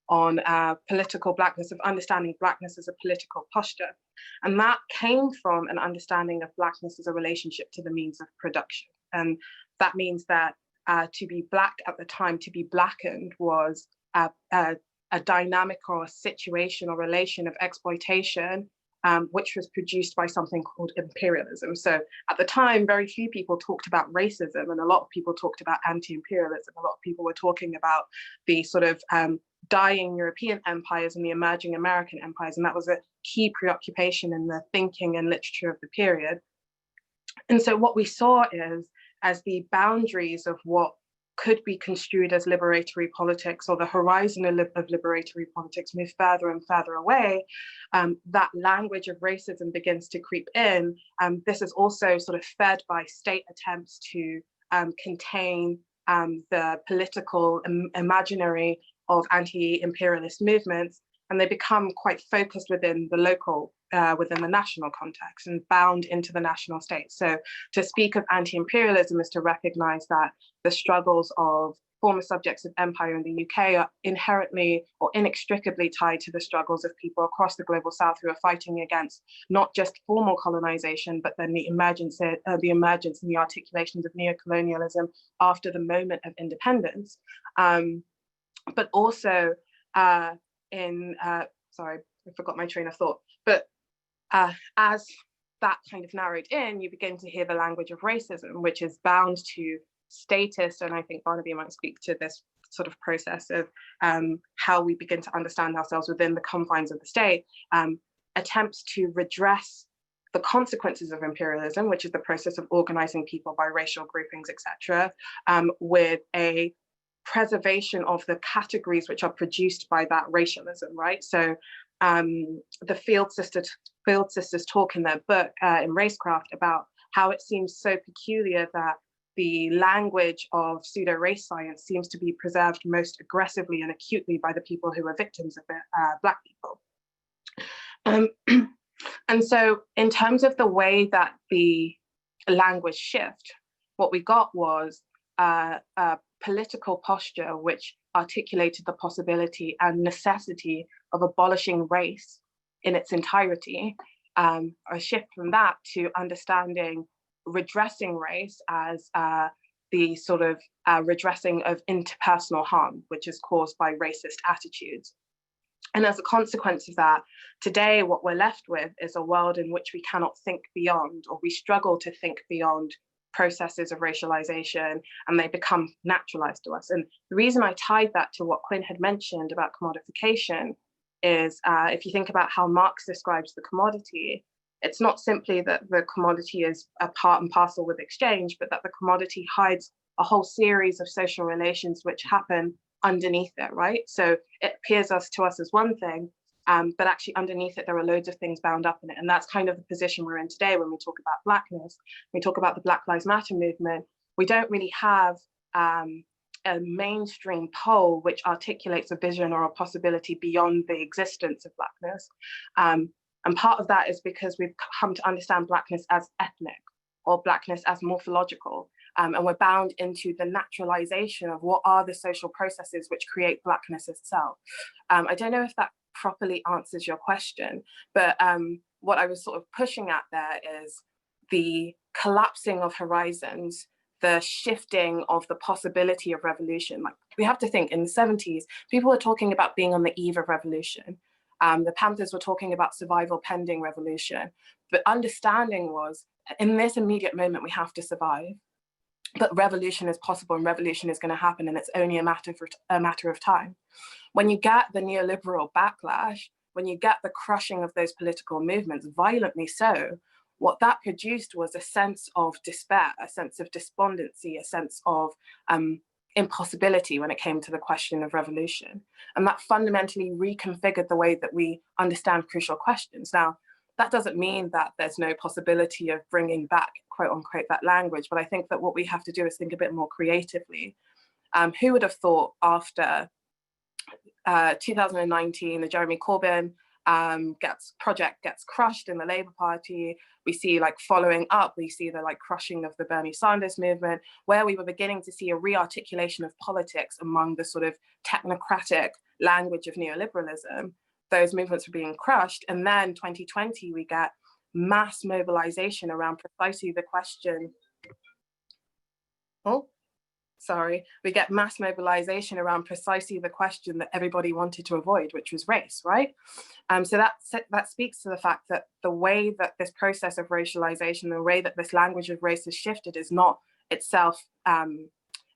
on political Blackness, of understanding Blackness as a political posture. And that came from an understanding of Blackness as a relationship to the means of production. And that means that to be Black at the time, to be Blackened was a dynamic or a situation or relation of exploitation, which was produced by something called imperialism. So at the time, very few people talked about racism, and a lot of people talked about anti-imperialism. A lot of people were talking about the sort of dying European empires and the emerging American empires, and that was a key preoccupation in the thinking and literature of the period. And so what we saw is, as the boundaries of what could be construed as liberatory politics, or the horizon of liberatory politics, move further and further away, that language of racism begins to creep in. This is also sort of fed by state attempts to contain the political imaginary of anti-imperialist movements, and they become quite focused within the local, within the national context and bound into the national state. So to speak of anti-imperialism is to recognize that the struggles of former subjects of empire in the UK are inherently or inextricably tied to the struggles of people across the global South who are fighting against not just formal colonization, but then the emergence and the articulations of neocolonialism after the moment of independence. But also sorry, I forgot my train of thought, but as that kind of narrowed in, you begin to hear the language of racism, which is bound to statist, and I think Barnaby might speak to this sort of process of how we begin to understand ourselves within the confines of the state, attempts to redress the consequences of imperialism, which is the process of organizing people by racial groupings, etc., with a preservation of the categories which are produced by that racialism, right? So the Field Sisters talk in their book, in Racecraft, about how it seems so peculiar that the language of pseudo-race science seems to be preserved most aggressively and acutely by the people who are victims of it, Black people. And so in terms of the way that the language shift, what we got was a political posture which articulated the possibility and necessity of abolishing race in its entirety, a shift from that to understanding redressing race as the sort of redressing of interpersonal harm, which is caused by racist attitudes. And as a consequence of that, today what we're left with is a world in which we cannot think beyond, or we struggle to think beyond, processes of racialization, and they become naturalized to us. And the reason I tied that to what Quinn had mentioned about commodification is if you think about how Marx describes the commodity, it's not simply that the commodity is a part and parcel with exchange, but that the commodity hides a whole series of social relations which happen underneath it, right? So it appears to us as one thing, but actually underneath it, there are loads of things bound up in it. And that's kind of the position we're in today when we talk about Blackness. We talk about the Black Lives Matter movement. We don't really have a mainstream poll which articulates a vision or a possibility beyond the existence of Blackness. And part of that is because we've come to understand Blackness as ethnic or Blackness as morphological. And we're bound into the naturalization of what are the social processes which create Blackness itself. I don't know if that properly answers your question, but what I was sort of pushing at there is the collapsing of horizons, the shifting of the possibility of revolution. Like, we have to think, in the 70s, people were talking about being on the eve of revolution. The Panthers were talking about survival pending revolution. But understanding was, in this immediate moment, we have to survive. But revolution is possible and revolution is going to happen, and it's only a matter of time. When you get the neoliberal backlash, when you get the crushing of those political movements, violently so, what that produced was a sense of despair, a sense of despondency, a sense of impossibility when it came to the question of revolution. And that fundamentally reconfigured the way that we understand crucial questions. Now, that doesn't mean that there's no possibility of bringing back, quote unquote, that language, but I think that what we have to do is think a bit more creatively. Who would have thought after 2019, the Jeremy Corbyn project gets crushed in the Labour Party. We see, like, following up, we see the crushing of the Bernie Sanders movement, where we were beginning to see a rearticulation of politics among the sort of technocratic language of neoliberalism. Those movements were being crushed. And then 2020, we get mass mobilization around precisely the question. We get mass mobilization around precisely the question that everybody wanted to avoid, which was race, right? So that speaks to the fact that the way that this process of racialization, the way that this language of race has shifted, is not itself,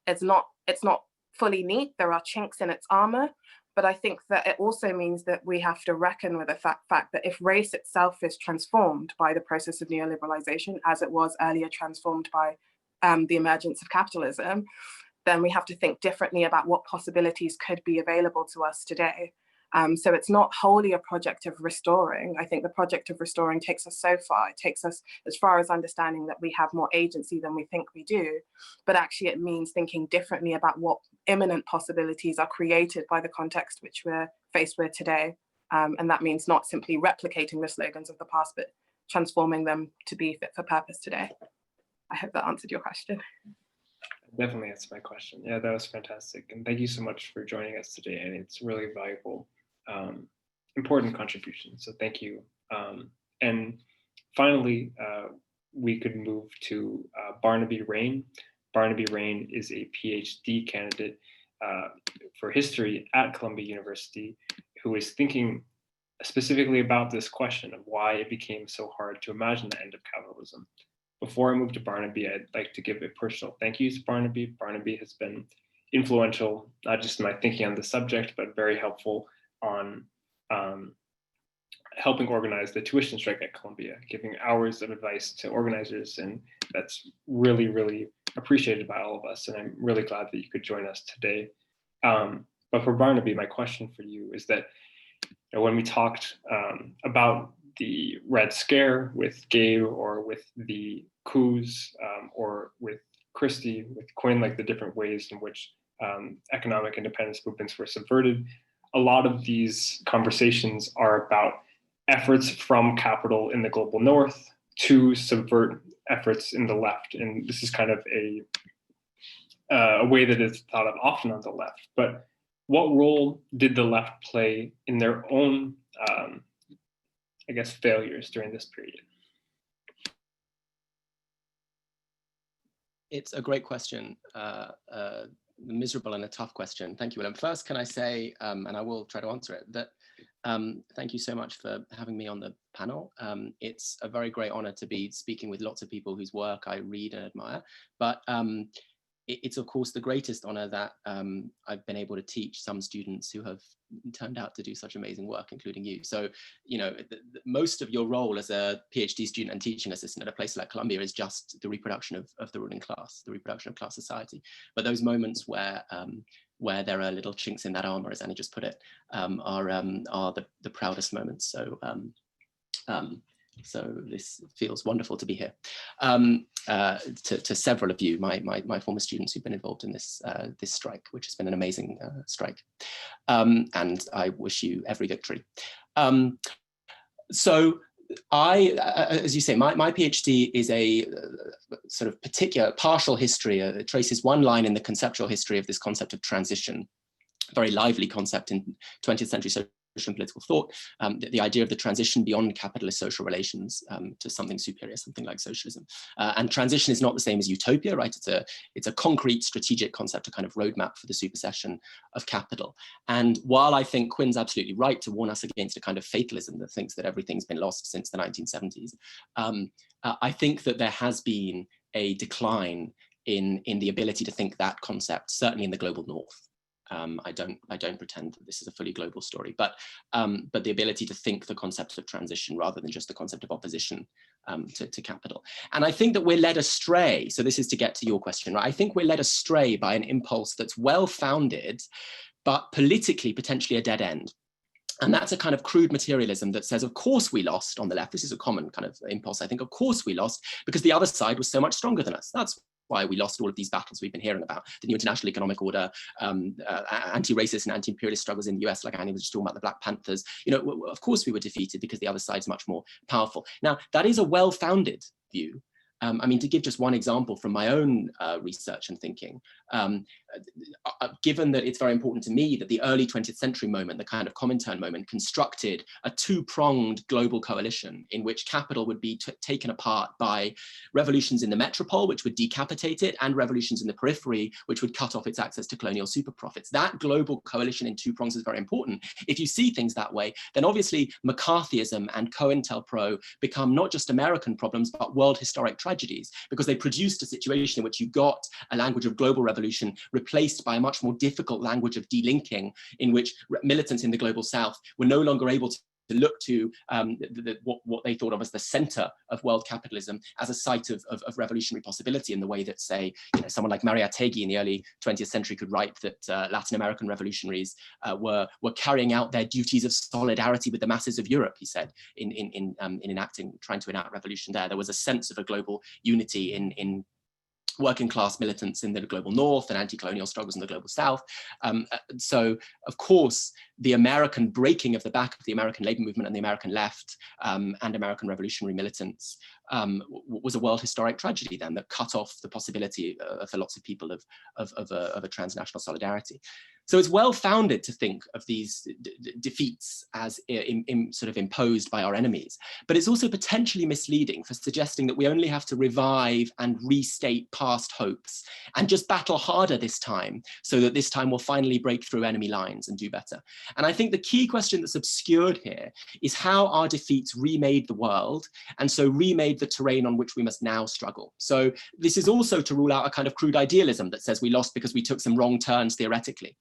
it's not fully neat. There are chinks in its armor, but I think that it also means that we have to reckon with the fact that if race itself is transformed by the process of neoliberalization, as it was earlier transformed by the emergence of capitalism, then we have to think differently about what possibilities could be available to us today. So it's not wholly a project of restoring. I think the project of restoring takes us so far. It takes us as far as understanding that we have more agency than we think we do. But actually it means thinking differently about what imminent possibilities are created by the context which we're faced with today. And that means not simply replicating the slogans of the past, but transforming them to be fit for purpose today. I hope that answered your question. Definitely answered my question. Yeah, that was fantastic. And thank you so much for joining us today. And it's really valuable, important contribution. So thank you. And finally, we could move to Barnaby Rain. Barnaby Rain is a PhD candidate for history at Columbia University, who is thinking specifically about this question of why it became so hard to imagine the end of capitalism, before I move to Barnaby, I'd like to give a personal thank you to Barnaby. Barnaby has been influential, not just in my thinking on the subject, but very helpful on helping organize the tuition strike at Columbia, giving hours of advice to organizers. And that's really, really appreciated by all of us. And I'm really glad that you could join us today. But for Barnaby, my question for you is that when we talked about the Red Scare with Gabe, or with the coups, or with Christy, with Quinn, like the different ways in which economic independence movements were subverted, a lot of these conversations are about efforts from capital in the global north to subvert efforts in the left. And this is kind of a way that is thought of often on the left. But what role did the left play in their own, I guess, failures during this period? It's a great question, miserable and a tough question. Thank you, Willem. First, can I say, and I will try to answer it, that thank you so much for having me on the panel. It's a very great honor to be speaking with lots of people whose work I read and admire, but it's of course the greatest honor that I've been able to teach some students who have turned out to do such amazing work, including you. So, you know, most of your role as a PhD student and teaching assistant at a place like Columbia is just the reproduction of the ruling class, the reproduction of class society. But those moments where there are little chinks in that armor, as Annie just put it, are the proudest moments. So, so this feels wonderful to be here. To several of you, my former students who've been involved in this this strike, which has been an amazing strike, and I wish you every victory. So as you say, my PhD is a sort of particular partial history. It traces one line in the conceptual history of this concept of transition, a very lively concept in 20th century social and political thought, the idea of the transition beyond capitalist social relations to something superior, something like socialism. And transition is not the same as utopia, right? It's a concrete strategic concept, a kind of roadmap for the supersession of capital. And while I think Quinn's absolutely right to warn us against a kind of fatalism that thinks that everything's been lost since the 1970s, I think that there has been a decline in the ability to think that concept, certainly in the global north. I don't pretend that this is a fully global story, but the ability to think the concept of transition rather than just the concept of opposition to capital. And I think that we're led astray. So this is to get to your question, right? I think we're led astray by an impulse that's well-founded, but politically potentially a dead end. And that's a kind of crude materialism that says, of course we lost on the left. This is a common kind of impulse, I think. Of course we lost because the other side was so much stronger than us. That's why we lost all of these battles we've been hearing about, the new international economic order, anti-racist and anti-imperialist struggles in the US, like Annie was just talking about the Black Panthers. You know, of course we were defeated because the other side's much more powerful. Now, that is a well-founded view. I mean, to give just one example from my own research and thinking, given that it's very important to me that the early 20th century moment, the kind of Comintern moment, constructed a two-pronged global coalition in which capital would be taken apart by revolutions in the metropole, which would decapitate it, and revolutions in the periphery, which would cut off its access to colonial super profits. That global coalition in two prongs is very important. If you see things that way, then obviously McCarthyism and COINTELPRO become not just American problems, but world historic tragedies, because they produced a situation in which you got a language of global revolution replaced by a much more difficult language of delinking, in which militants in the global south were no longer able to look to what they thought of as the center of world capitalism as a site of revolutionary possibility, in the way that, say, someone like Mariátegui in the early 20th century could write that Latin American revolutionaries were carrying out their duties of solidarity with the masses of Europe, he said, in trying to enact revolution there. There was a sense of a global unity in working class militants in the global north and anti-colonial struggles in the global south. So, of course, the American breaking of the back of the American labor movement and the American left and American revolutionary militants was a world historic tragedy then, that cut off the possibility for lots of people of a transnational solidarity. So it's well-founded to think of these defeats as sort of imposed by our enemies, but it's also potentially misleading for suggesting that we only have to revive and restate past hopes and just battle harder this time, so that this time we'll finally break through enemy lines and do better. And I think the key question that's obscured here is how our defeats remade the world, and so remade provide the terrain on which we must now struggle. So this is also to rule out a kind of crude idealism that says we lost because we took some wrong turns theoretically.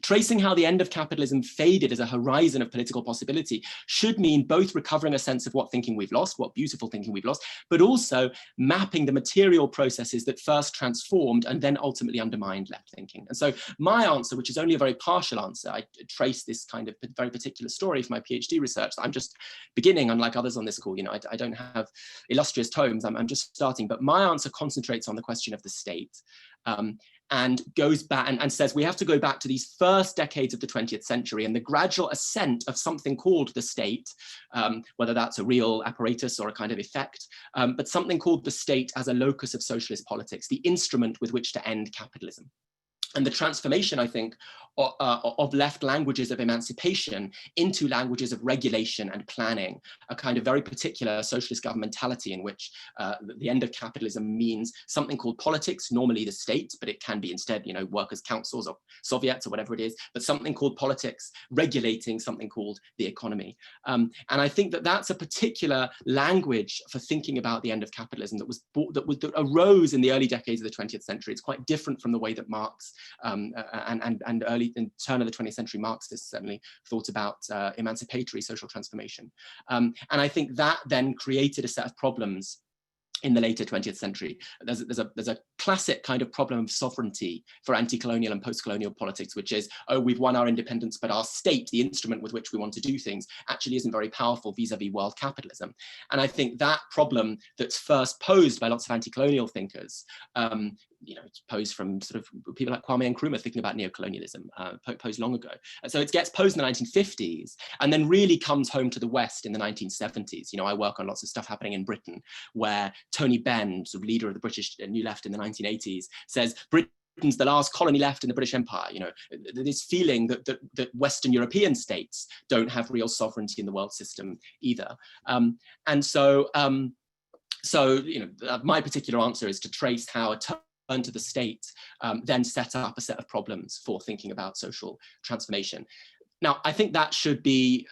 Tracing how the end of capitalism faded as a horizon of political possibility should mean both recovering a sense of what thinking we've lost, what beautiful thinking we've lost, but also mapping the material processes that first transformed and then ultimately undermined left thinking. And so my answer, which is only a very partial answer, I trace this kind of very particular story for my PhD research. I'm just beginning, unlike others on this call, you know, I don't have illustrious tomes, I'm just starting, but my answer concentrates on the question of the state. And goes back and says we have to go back to these first decades of the 20th century and the gradual ascent of something called the state, whether that's a real apparatus or a kind of effect, but something called the state as a locus of socialist politics, the instrument with which to end capitalism. And the transformation, I think, of left languages of emancipation into languages of regulation and planning, a kind of very particular socialist governmentality in which the end of capitalism means something called politics, normally the state, but it can be instead, you know, workers' councils or Soviets or whatever it is, but something called politics regulating something called the economy. And I think that that's a particular language for thinking about the end of capitalism that arose in the early decades of the 20th century. It's quite different from the way that Marx and early in turn of the 20th century Marxists certainly thought about emancipatory social transformation. And I think that then created a set of problems in the later 20th century. There's a classic kind of problem of sovereignty for anti-colonial and post-colonial politics, which is, oh, we've won our independence, but our state, the instrument with which we want to do things, actually isn't very powerful vis-a-vis world capitalism. And I think that problem that's first posed by lots of anti-colonial thinkers, you know, it's posed from sort of people like Kwame Nkrumah thinking about neocolonialism, posed long ago. And so it gets posed in the 1950s and then really comes home to the West in the 1970s. You know, I work on lots of stuff happening in Britain where Tony Benn, sort of leader of the British New Left in the 1980s, says Britain's the last colony left in the British Empire. You know, this feeling that Western European states don't have real sovereignty in the world system either. And so you know, my particular answer is to trace how a turn to the state then set up a set of problems for thinking about social transformation. Now, I think that should be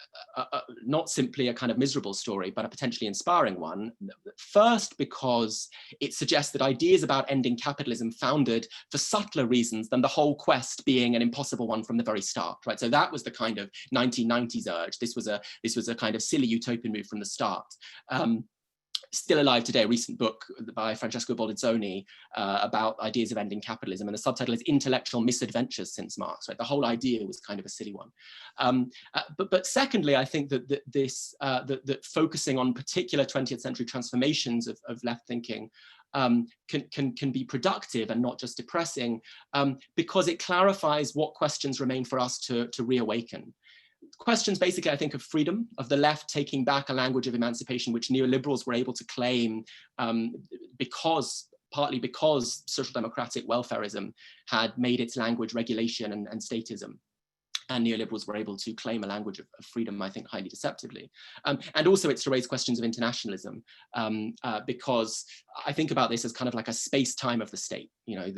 not simply a kind of miserable story, but a potentially inspiring one. First, because it suggests that ideas about ending capitalism founded for subtler reasons than the whole quest being an impossible one from the very start, right? So that was the kind of 1990s urge. This was a kind of silly utopian move from the start. Still Alive Today, a recent book by Francesco Boldizzoni about ideas of ending capitalism, and the subtitle is Intellectual Misadventures Since Marx, right? The whole idea was kind of a silly one. But secondly, I think that that focusing on particular 20th century transformations of left thinking can be productive and not just depressing, because it clarifies what questions remain for us to reawaken. Questions basically, I think, of freedom, of the left taking back a language of emancipation which neoliberals were able to claim partly because social democratic welfarism had made its language regulation and statism. And neoliberals were able to claim a language of freedom, I think, highly deceptively. And also it's to raise questions of internationalism, because I think about this as kind of like a space-time of the state. You know,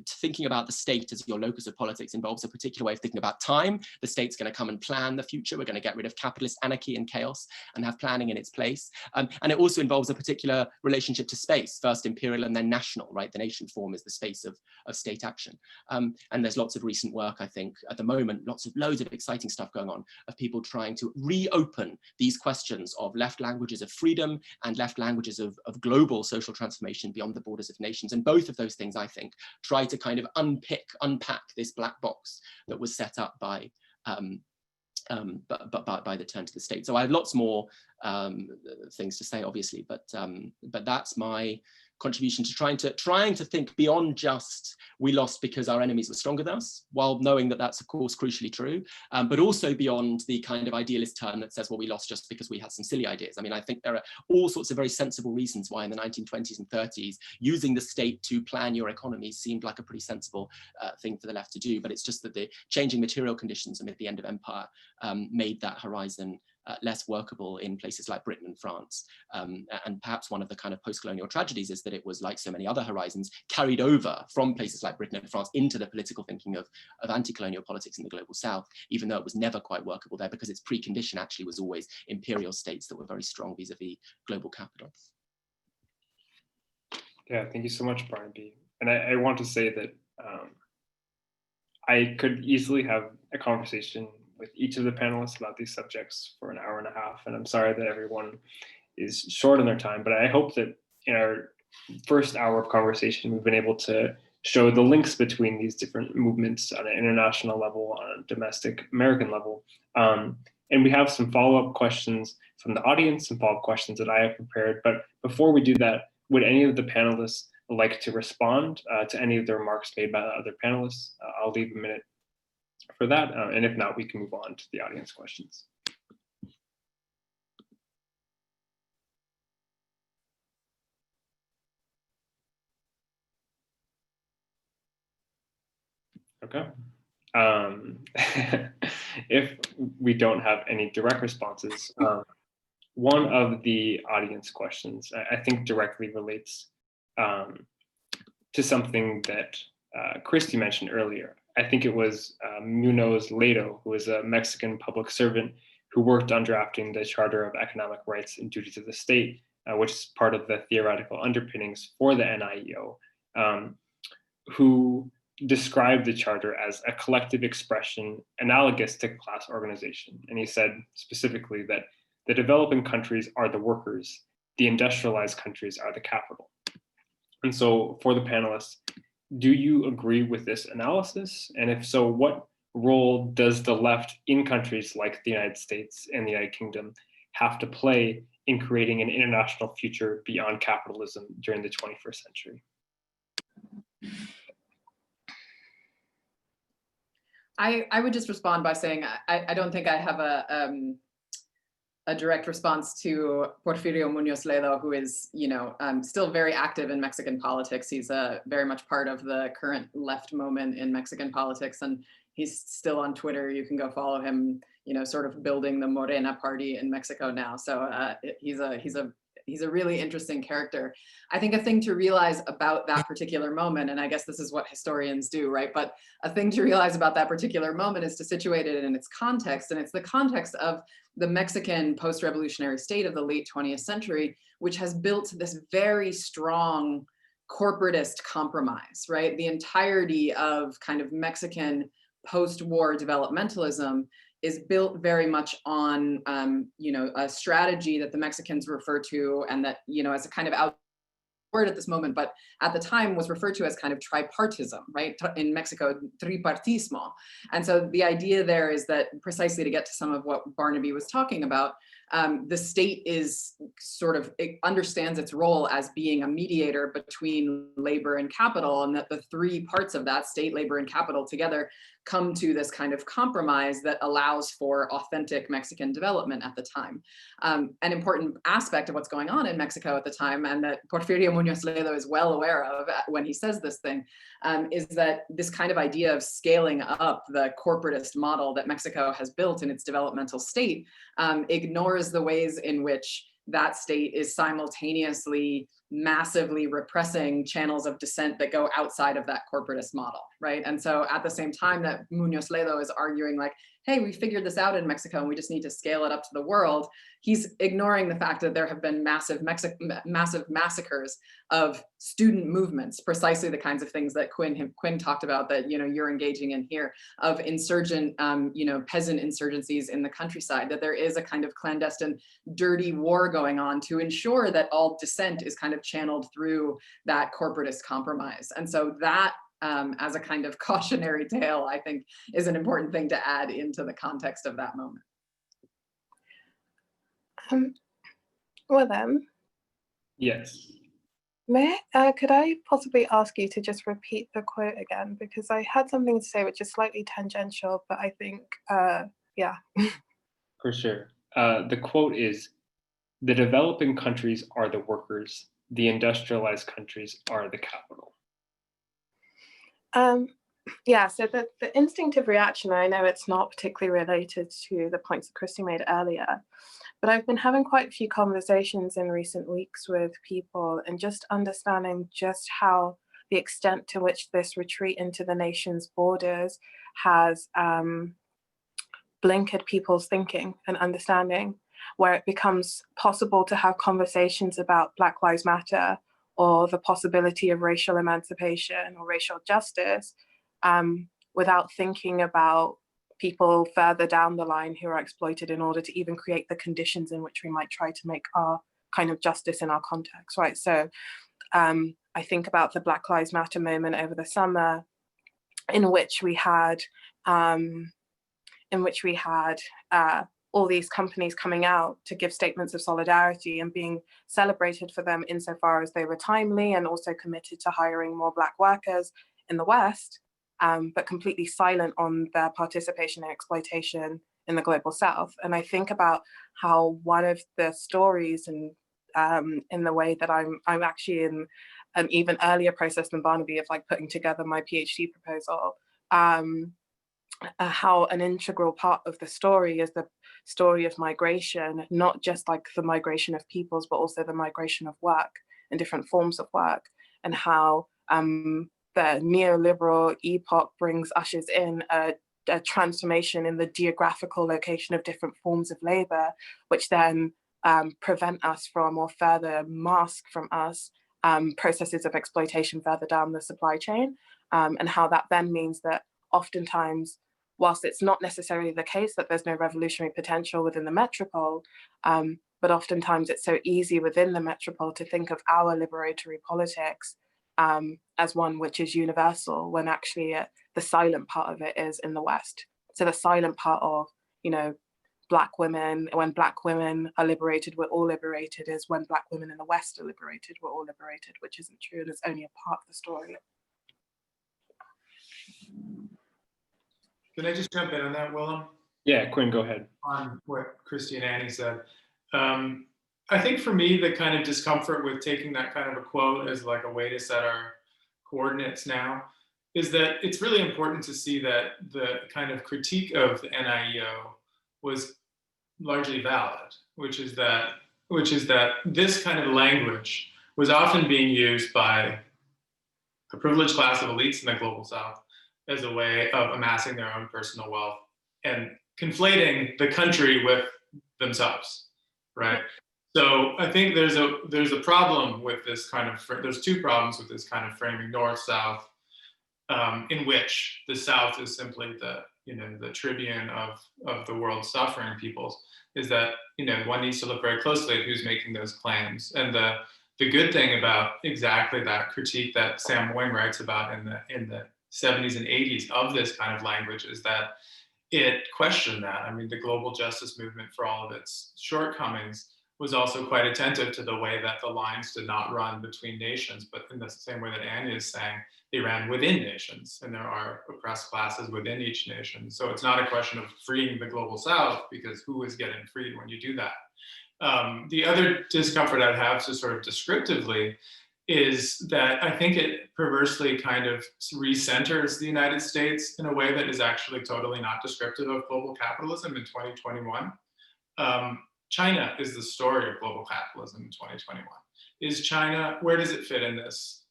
thinking about the state as your locus of politics involves a particular way of thinking about time. The state's going to come and plan the future. We're going to get rid of capitalist anarchy and chaos and have planning in its place. And it also involves a particular relationship to space, first imperial and then national, right? The nation form is the space of state action. And there's lots of recent work, I think, at the moment, loads of exciting stuff going on of people trying to reopen these questions of left languages of freedom and left languages of global social transformation beyond the borders of nations. And both of those things, I think, try to kind of unpack this black box that was set up by the turn to the state. So I have lots more things to say, obviously, but that's my contribution to trying to think beyond just we lost because our enemies were stronger than us, while knowing that that's of course crucially true, but also beyond the kind of idealist turn that says, well, we lost just because we had some silly ideas. I mean, I think there are all sorts of very sensible reasons why in the 1920s and 30s, using the state to plan your economy seemed like a pretty sensible thing for the left to do, but it's just that the changing material conditions amid the end of empire made that horizon less workable in places like Britain and France. And perhaps one of the kind of post-colonial tragedies is that it was, like so many other horizons, carried over from places like Britain and France into the political thinking of anti-colonial politics in the global south, even though it was never quite workable there, because its precondition actually was always imperial states that were very strong vis-a-vis global capital. Yeah, thank you so much, Barnaby. And I want to say that I could easily have a conversation with each of the panelists about these subjects for an hour and a half, and I'm sorry that everyone is short on their time, but I hope that in our first hour of conversation, we've been able to show the links between these different movements on an international level, on a domestic American level. And we have some follow-up questions from the audience, some follow-up questions that I have prepared. But before we do that, would any of the panelists like to respond to any of the remarks made by the other panelists? I'll leave a minute for that. And if not, we can move on to the audience questions. Okay. If we don't have any direct responses, one of the audience questions I think directly relates to something that Christy mentioned earlier. I think it was Munoz Ledo, who was a Mexican public servant who worked on drafting the Charter of Economic Rights and Duties of the State, which is part of the theoretical underpinnings for the NIEO, who described the charter as a collective expression analogous to class organization. And he said specifically that the developing countries are the workers, the industrialized countries are the capital. And so for the panelists, do you agree with this analysis? And if so, what role does the left in countries like the United States and the United Kingdom have to play in creating an international future beyond capitalism during the 21st century? I would just respond by saying I don't think I have a direct response to Porfirio Munoz Ledo, who is, still very active in Mexican politics. He's very much part of the current left moment in Mexican politics, and he's still on Twitter. You can go follow him, sort of building the Morena party in Mexico now. So he's a really interesting character. I think a thing to realize about that particular moment, and I guess this is what historians do, right? But a thing to realize about that particular moment is to situate it in its context, and it's the context of the Mexican post-revolutionary state of the late 20th century, which has built this very strong corporatist compromise, right? The entirety of kind of Mexican post-war developmentalism is built very much on, a strategy that the Mexicans refer to, and that, as a kind of out word at this moment, but at the time was referred to as kind of tripartism, right? In Mexico, tripartismo. And so the idea there is that, precisely to get to some of what Barnaby was talking about, the state is it understands its role as being a mediator between labor and capital, and that the three parts of that, state, labor, and capital, together come to this kind of compromise that allows for authentic Mexican development at the time. An important aspect of what's going on in Mexico at the time, and that Porfirio Munoz Ledo is well aware of when he says this thing, is that this kind of idea of scaling up the corporatist model that Mexico has built in its developmental state ignores the ways in which that state is simultaneously massively repressing channels of dissent that go outside of that corporatist model, right? And so at the same time that Munoz Ledo is arguing like, hey, we figured this out in Mexico and we just need to scale it up to the world, he's ignoring the fact that there have been massive massacres of student movements, precisely the kinds of things that Quinn talked about that you're engaging in here, of insurgent, peasant insurgencies in the countryside, that there is a kind of clandestine, dirty war going on to ensure that all dissent is kind of channeled through that corporatist compromise. And so that, as a kind of cautionary tale, I think is an important thing to add into the context of that moment. Yes. Could I possibly ask you to just repeat the quote again? Because I had something to say which is slightly tangential, but I think, yeah. For sure. The quote is, "The developing countries are the workers, the industrialized countries are the capital." Yeah, so the instinctive reaction, I know it's not particularly related to the points that Christy made earlier, but I've been having quite a few conversations in recent weeks with people and just understanding just how the extent to which this retreat into the nation's borders has blinkered people's thinking and understanding, where it becomes possible to have conversations about Black Lives Matter or the possibility of racial emancipation or racial justice without thinking about people further down the line who are exploited in order to even create the conditions in which we might try to make our kind of justice in our context, right? So I think about the Black Lives Matter moment over the summer, in which we had all these companies coming out to give statements of solidarity and being celebrated for them insofar as they were timely and also committed to hiring more Black workers in the West, but completely silent on their participation in exploitation in the global South. And I think about how one of the stories, and in the way that I'm actually in an even earlier process than Barnaby of like putting together my PhD proposal, how an integral part of the story is the story of migration, not just like the migration of peoples, but also the migration of work and different forms of work, and how the neoliberal epoch ushers in a transformation in the geographical location of different forms of labor, which then prevent us from or further mask from us processes of exploitation further down the supply chain, and how that then means that oftentimes, whilst it's not necessarily the case that there's no revolutionary potential within the metropole, but oftentimes it's so easy within the metropole to think of our liberatory politics as one which is universal, when actually the silent part of it is in the West. So the silent part of, you know, Black women, when Black women are liberated, we're all liberated, is when Black women in the West are liberated, we're all liberated, which isn't true, and it's only a part of the story. Can I just jump in on that, Willem? Yeah, Quinn, go ahead. On what Christy and Annie said. I think for me, the kind of discomfort with taking that kind of a quote as like a way to set our coordinates now is that it's really important to see that the kind of critique of the NIEO was largely valid, which is that this kind of language was often being used by a privileged class of elites in the global South as a way of amassing their own personal wealth and conflating the country with themselves, right? So I think there's a problem with this kind of, there's two problems with this kind of framing, North-South, in which the South is simply the tribune of the world's suffering peoples, is that, one needs to look very closely at who's making those claims. And the good thing about exactly that critique that Sam Moyne writes about in the 70s and 80s of this kind of language is that it questioned that. I mean, the global justice movement, for all of its shortcomings, was also quite attentive to the way that the lines did not run between nations, but in the same way that Anya is saying, they ran within nations, and there are oppressed classes within each nation. So it's not a question of freeing the global South, because who is getting freed when you do that? The other discomfort I'd have, to sort of descriptively, is that I think it perversely kind of recenters the United States in a way that is actually totally not descriptive of global capitalism in 2021. China is the story of global capitalism in 2021. Is China, where does it fit in this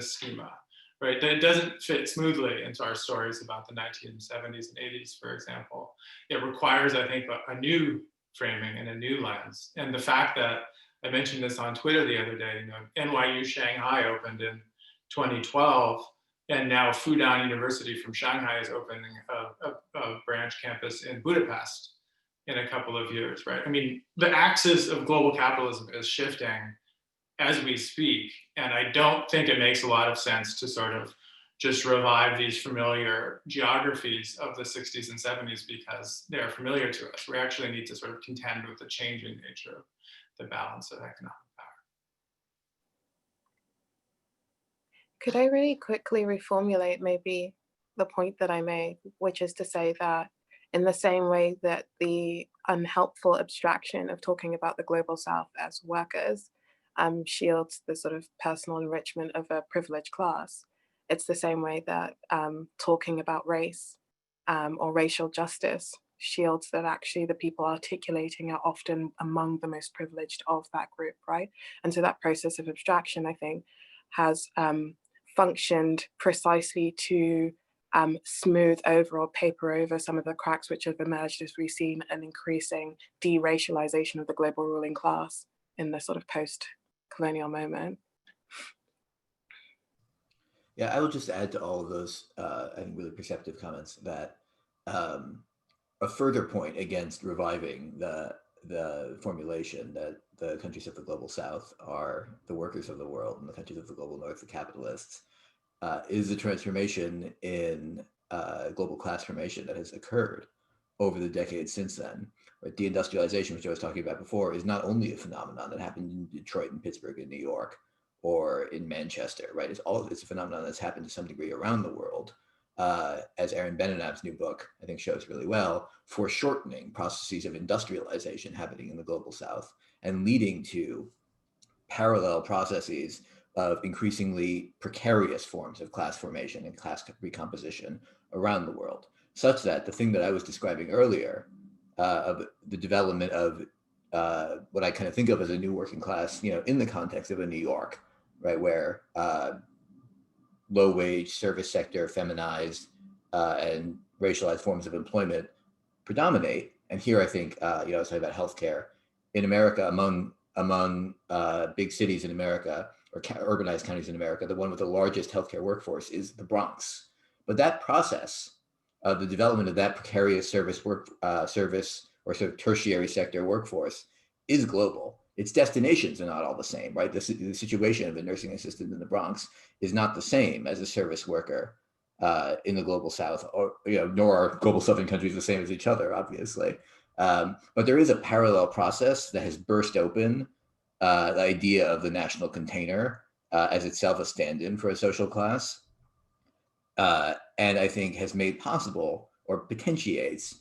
schema, right? It doesn't fit smoothly into our stories about the 1970s and 80s, for example. It requires, I think, a new framing and a new lens. And the fact that, I mentioned this on Twitter the other day, NYU Shanghai opened in 2012, and now Fudan University from Shanghai is opening a branch campus in Budapest in a couple of years, right? I mean, the axis of global capitalism is shifting as we speak, and I don't think it makes a lot of sense to sort of just revive these familiar geographies of the 60s and 70s because they're familiar to us. We actually need to sort of contend with the changing nature of the balance of economic power. Could I really quickly reformulate maybe the point that I made, which is to say that in the same way that the unhelpful abstraction of talking about the global South as workers shields the sort of personal enrichment of a privileged class, it's the same way that talking about race or racial justice shields that actually the people articulating are often among the most privileged of that group, right? And so that process of abstraction, I think, has functioned precisely to smooth over or paper over some of the cracks which have emerged as we've seen an increasing de-racialization of the global ruling class in the sort of post-colonial moment. Yeah, I will just add to all of those, I think, really perceptive comments that a further point against reviving the formulation that the countries of the global south are the workers of the world and the countries of the global north, the capitalists, is the transformation in global class formation that has occurred over the decades since then. Right? Deindustrialization, which I was talking about before, is not only a phenomenon that happened in Detroit and Pittsburgh and New York or in Manchester, right? It's a phenomenon that's happened to some degree around the world. As Aaron Benenab's new book, I think, shows really well, foreshortening processes of industrialization happening in the global south and leading to parallel processes of increasingly precarious forms of class formation and class recomposition around the world, such that the thing that I was describing earlier of the development of what I kind of think of as a new working class, in the context of a New York, right, where low-wage service sector, feminized and racialized forms of employment predominate. And here, I think, I was talking about healthcare in America, among big cities in America or urbanized counties in America, the one with the largest healthcare workforce is the Bronx. But that process of the development of that precarious service or sort of tertiary sector workforce is global. Its destinations are not all the same, right? The situation of a nursing assistant in the Bronx is not the same as a service worker in the global south, or nor are global southern countries the same as each other, obviously. But there is a parallel process that has burst open the idea of the national container as itself a stand-in for a social class, and I think has made possible or potentiates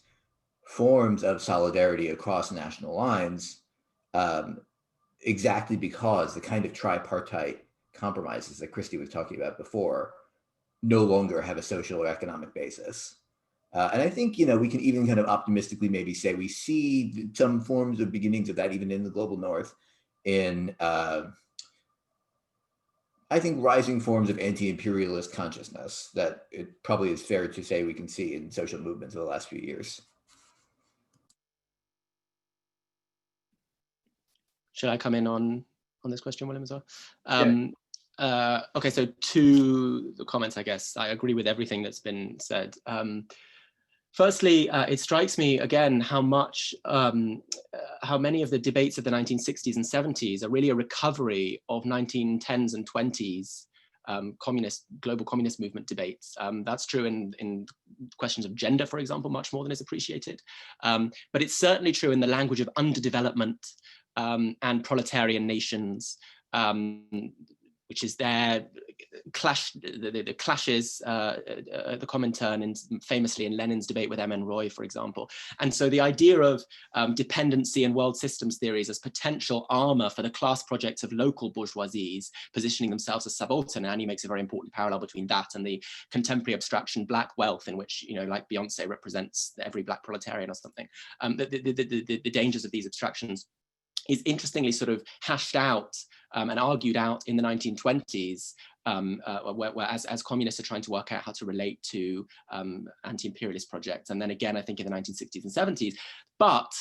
forms of solidarity across national lines, exactly because the kind of tripartite compromises that Christy was talking about before no longer have a social or economic basis. And I think, we can even kind of optimistically maybe say we see some forms of beginnings of that even in the global north in, I think, rising forms of anti-imperialist consciousness that it probably is fair to say we can see in social movements of the last few years. Should I come in on this question, William, as well? Okay, so to the comments, I guess. I agree with everything that's been said. Firstly, it strikes me again how many of the debates of the 1960s and 70s are really a recovery of 1910s and 20s global communist movement debates. That's true in questions of gender, for example, much more than is appreciated. But it's certainly true in the language of underdevelopment and proletarian nations, which is their clash, the clashes, the Comintern, famously in Lenin's debate with M.N. Roy, for example. And so the idea of dependency and world systems theories as potential armor for the class projects of local bourgeoisies positioning themselves as subaltern, and he makes a very important parallel between that and the contemporary abstraction black wealth, in which, like Beyonce represents every black proletarian or something. The dangers of these abstractions is interestingly sort of hashed out and argued out in the 1920s, where as communists are trying to work out how to relate to anti-imperialist projects. And then again, I think in the 1960s and 70s. But,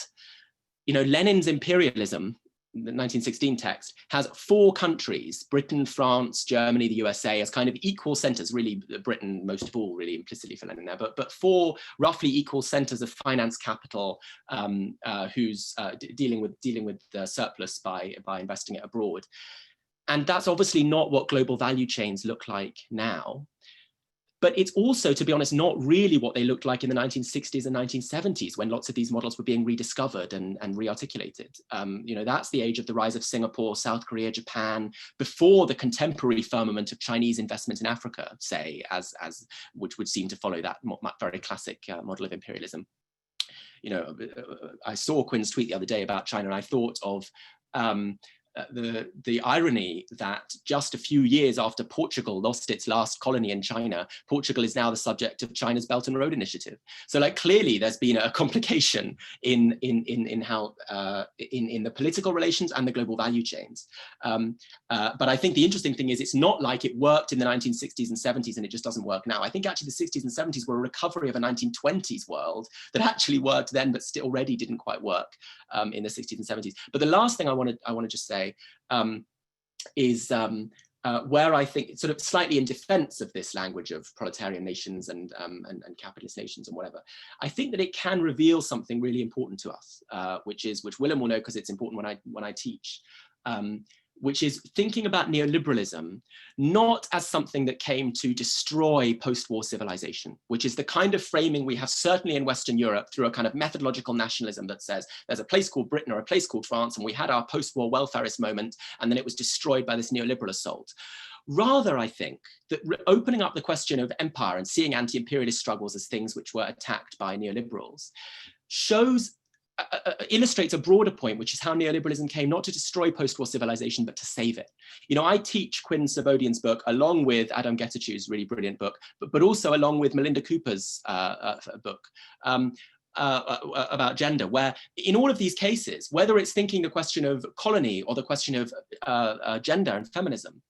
Lenin's imperialism, the 1916 text, has 4 countries, Britain, France, Germany, the USA, as kind of equal centers, really Britain most of all, really implicitly for Lenin there, but 4 roughly equal centers of finance capital who's dealing with the surplus by investing it abroad. And that's obviously not what global value chains look like now. But it's also, to be honest, not really what they looked like in the 1960s and 1970s, when lots of these models were being rediscovered and rearticulated. That's the age of the rise of Singapore, South Korea, Japan, before the contemporary firmament of Chinese investment in Africa, say, which would seem to follow that very classic model of imperialism. I saw Quinn's tweet the other day about China, and I thought of the irony that just a few years after Portugal lost its last colony in China, Portugal is now the subject of China's Belt and Road Initiative. So like clearly there's been a complication in how in the political relations and the global value chains. But I think the interesting thing is it's not like it worked in the 1960s and 70s and it just doesn't work now. I think actually the 60s and 70s were a recovery of a 1920s world that actually worked then, but still already didn't quite work in the 60s and 70s. But the last thing I want to just say is where I think it's sort of slightly in defense of this language of proletarian nations and capitalist nations and whatever, I think that it can reveal something really important to us, which Willem will know because it's important when I teach, which is thinking about neoliberalism, not as something that came to destroy post-war civilization, which is the kind of framing we have certainly in Western Europe through a kind of methodological nationalism that says there's a place called Britain or a place called France, and we had our post-war welfarist moment, and then it was destroyed by this neoliberal assault. Rather, I think that opening up the question of empire and seeing anti-imperialist struggles as things which were attacked by neoliberals illustrates a broader point, which is how neoliberalism came not to destroy post-war civilization, but to save it. You know, I teach Quinn Sabodian's book along with Adam Getachu's really brilliant book, but also along with Melinda Cooper's book about gender, where in all of these cases, whether it's thinking the question of colony or the question of gender and feminism,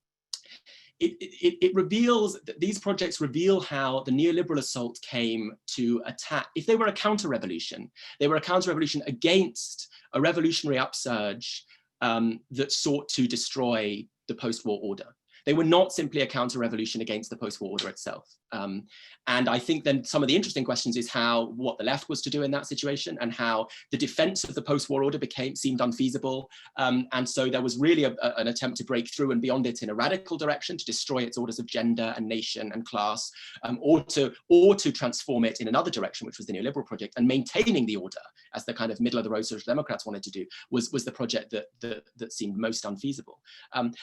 it reveals that these projects reveal how the neoliberal assault came to attack. If they were a counter-revolution, they were a counter-revolution against a revolutionary upsurge that sought to destroy the post-war order. They were not simply a counter-revolution against the post-war order itself. And I think then some of the interesting questions is what the left was to do in that situation and how the defense of the post-war order seemed unfeasible. And so there was really an attempt to break through and beyond it in a radical direction to destroy its orders of gender and nation and class, or to transform it in another direction, which was the neoliberal project, and maintaining the order as the kind of middle of the road social democrats wanted to do was the project that seemed most unfeasible.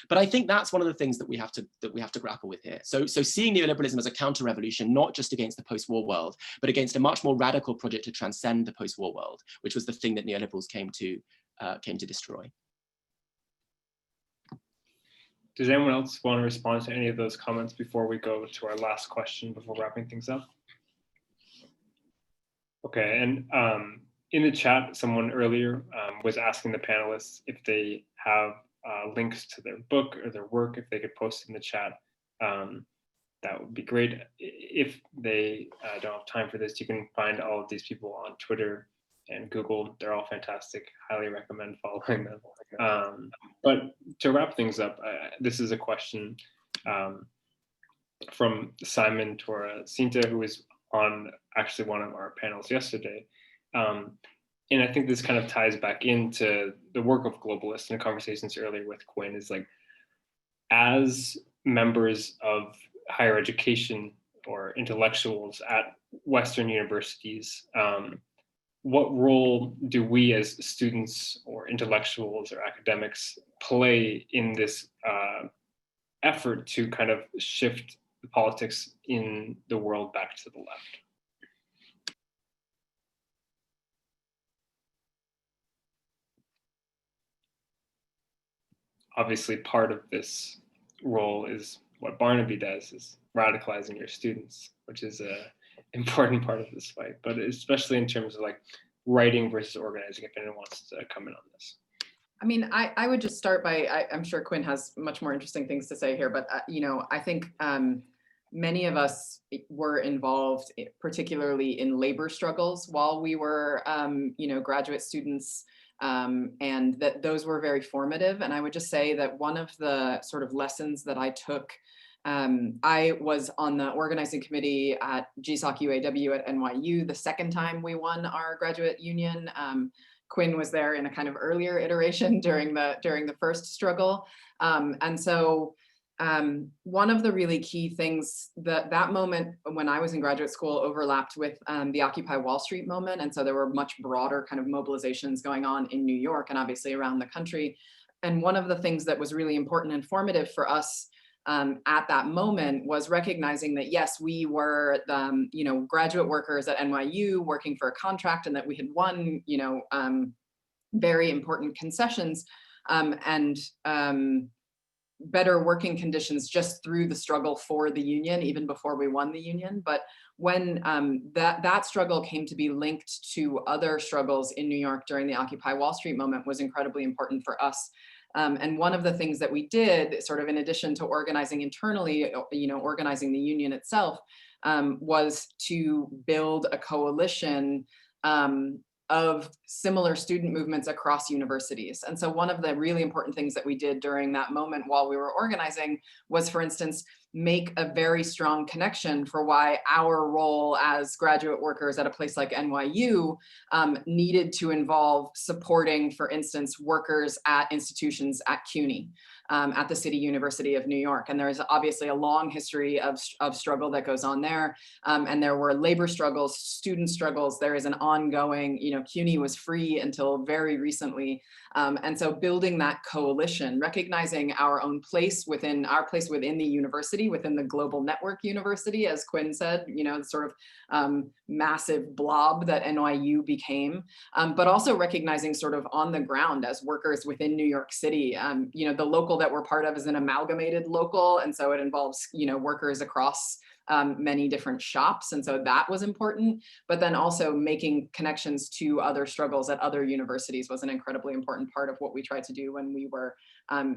But I think that's one of the things that we have to grapple with here. So seeing neoliberalism as a counter-revolution, not just against the post-war world, but against a much more radical project to transcend the post-war world, which was the thing that neoliberals came to destroy. Does anyone else want to respond to any of those comments before we go to our last question before wrapping things up? Okay, and in the chat, someone earlier was asking the panelists if they have links to their book or their work, if they could post in the chat. That would be great. If they don't have time for this, you can find all of these people on Twitter and Google. They're all fantastic. Highly recommend following them. But to wrap things up, this is a question from Simon Tora Cinta, who was on actually one of our panels yesterday. And I think this kind of ties back into the work of globalists and conversations earlier with Quinn, is like, as members of higher education or intellectuals at Western universities, what role do we as students or intellectuals or academics play in this effort to kind of shift the politics in the world back to the left? Obviously, part of this role is what Barnaby does, is radicalizing your students, which is an important part of this fight, but especially in terms of like writing versus organizing, if anyone wants to come in on this. I mean, I would just start by, I'm sure Quinn has much more interesting things to say here, but you know, I think many of us were involved, particularly in labor struggles while we were, you know, graduate students, and that those were very formative. And I would just say that one of the sort of lessons that I took, I was on the organizing committee at GSOC UAW at NYU the second time we won our graduate union. Quinn was there in a kind of earlier iteration during the first struggle. And so one of the really key things, that moment when I was in graduate school overlapped with the Occupy Wall Street moment. And so there were much broader kind of mobilizations going on in New York and obviously around the country. And one of the things that was really important and formative for us at that moment was recognizing that, yes, we were the, you know, graduate workers at NYU working for a contract, and that we had won, you know, very important concessions. and better working conditions just through the struggle for the union, even before we won the union. But when that struggle came to be linked to other struggles in New York during the Occupy Wall Street moment was incredibly important for us. And one of the things that we did, sort of in addition to organizing internally, organizing the union itself, was to build a coalition of similar student movements across universities. And so one of the really important things that we did during that moment while we were organizing was, for instance, make a very strong connection for why our role as graduate workers at a place like NYU needed to involve supporting, for instance, workers at institutions at CUNY, at the City University of New York. And there's obviously a long history of struggle that goes on there. And there were labor struggles, student struggles. There is an ongoing, CUNY was free until very recently. And so building that coalition, recognizing our own place within the university, within the global network university, as Quinn said, the sort of massive blob that NYU became, but also recognizing sort of on the ground as workers within New York City. The local that we're part of is an amalgamated local. And so it involves, workers across many different shops. And so that was important, but then also making connections to other struggles at other universities was an incredibly important part of what we tried to do when we were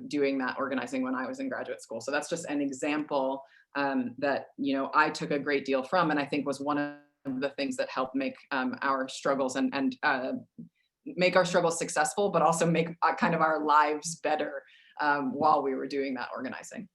doing that organizing when I was in graduate school. So that's just an example that, I took a great deal from, and I think was one of the things that helped make our struggles and make our struggles successful, but also make kind of our lives better while we were doing that organizing.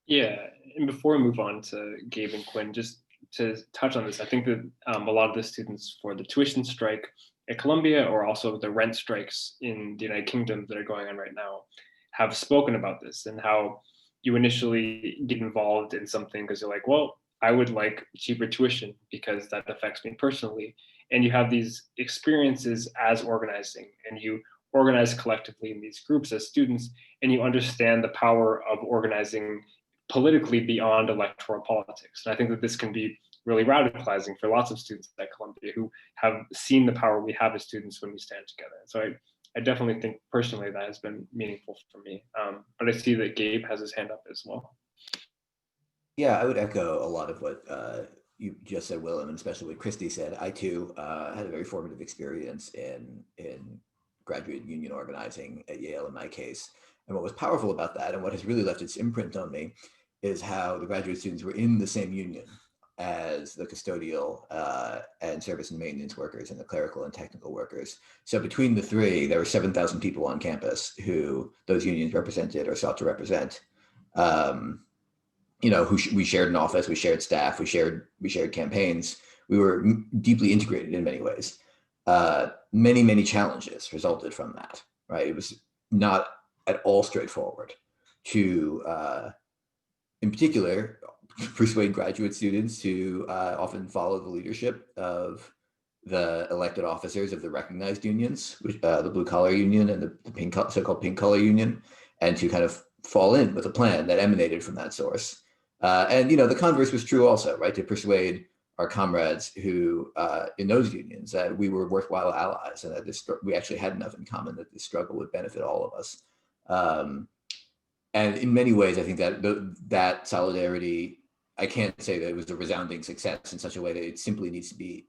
Yeah, and before we move on to Gabe and Quinn, just to touch on this, I think that a lot of the students for the tuition strike at Columbia, or also the rent strikes in the United Kingdom that are going on right now, have spoken about this and how you initially get involved in something because you're like, well, I would like cheaper tuition because that affects me personally. And you have these experiences as organizing, and you organize collectively in these groups as students, and you understand the power of organizing politically beyond electoral politics. And I think that this can be really radicalizing for lots of students at Columbia who have seen the power we have as students when we stand together. So I definitely think personally that has been meaningful for me. But I see that Gabe has his hand up as well. Yeah, I would echo a lot of what you just said, Willem, and especially what Christy said. I too had a very formative experience in graduate union organizing at Yale in my case. And what was powerful about that, and what has really left its imprint on me, is how the graduate students were in the same union as the custodial and service and maintenance workers and the clerical and technical workers. So between the three, there were 7,000 people on campus who those unions represented or sought to represent. We shared an office, we shared staff, we shared campaigns. We were deeply integrated in many ways. Many challenges resulted from that, right? It was not at all straightforward to, in particular, persuade graduate students to often follow the leadership of the elected officers of the recognized unions, the blue collar union and the so-called pink collar union, and to kind of fall in with a plan that emanated from that source. And the converse was true also, right? To persuade our comrades who in those unions that we were worthwhile allies and that we actually had enough in common that this struggle would benefit all of us. And in many ways, I think that that solidarity, I can't say that it was a resounding success in such a way that it simply needs to be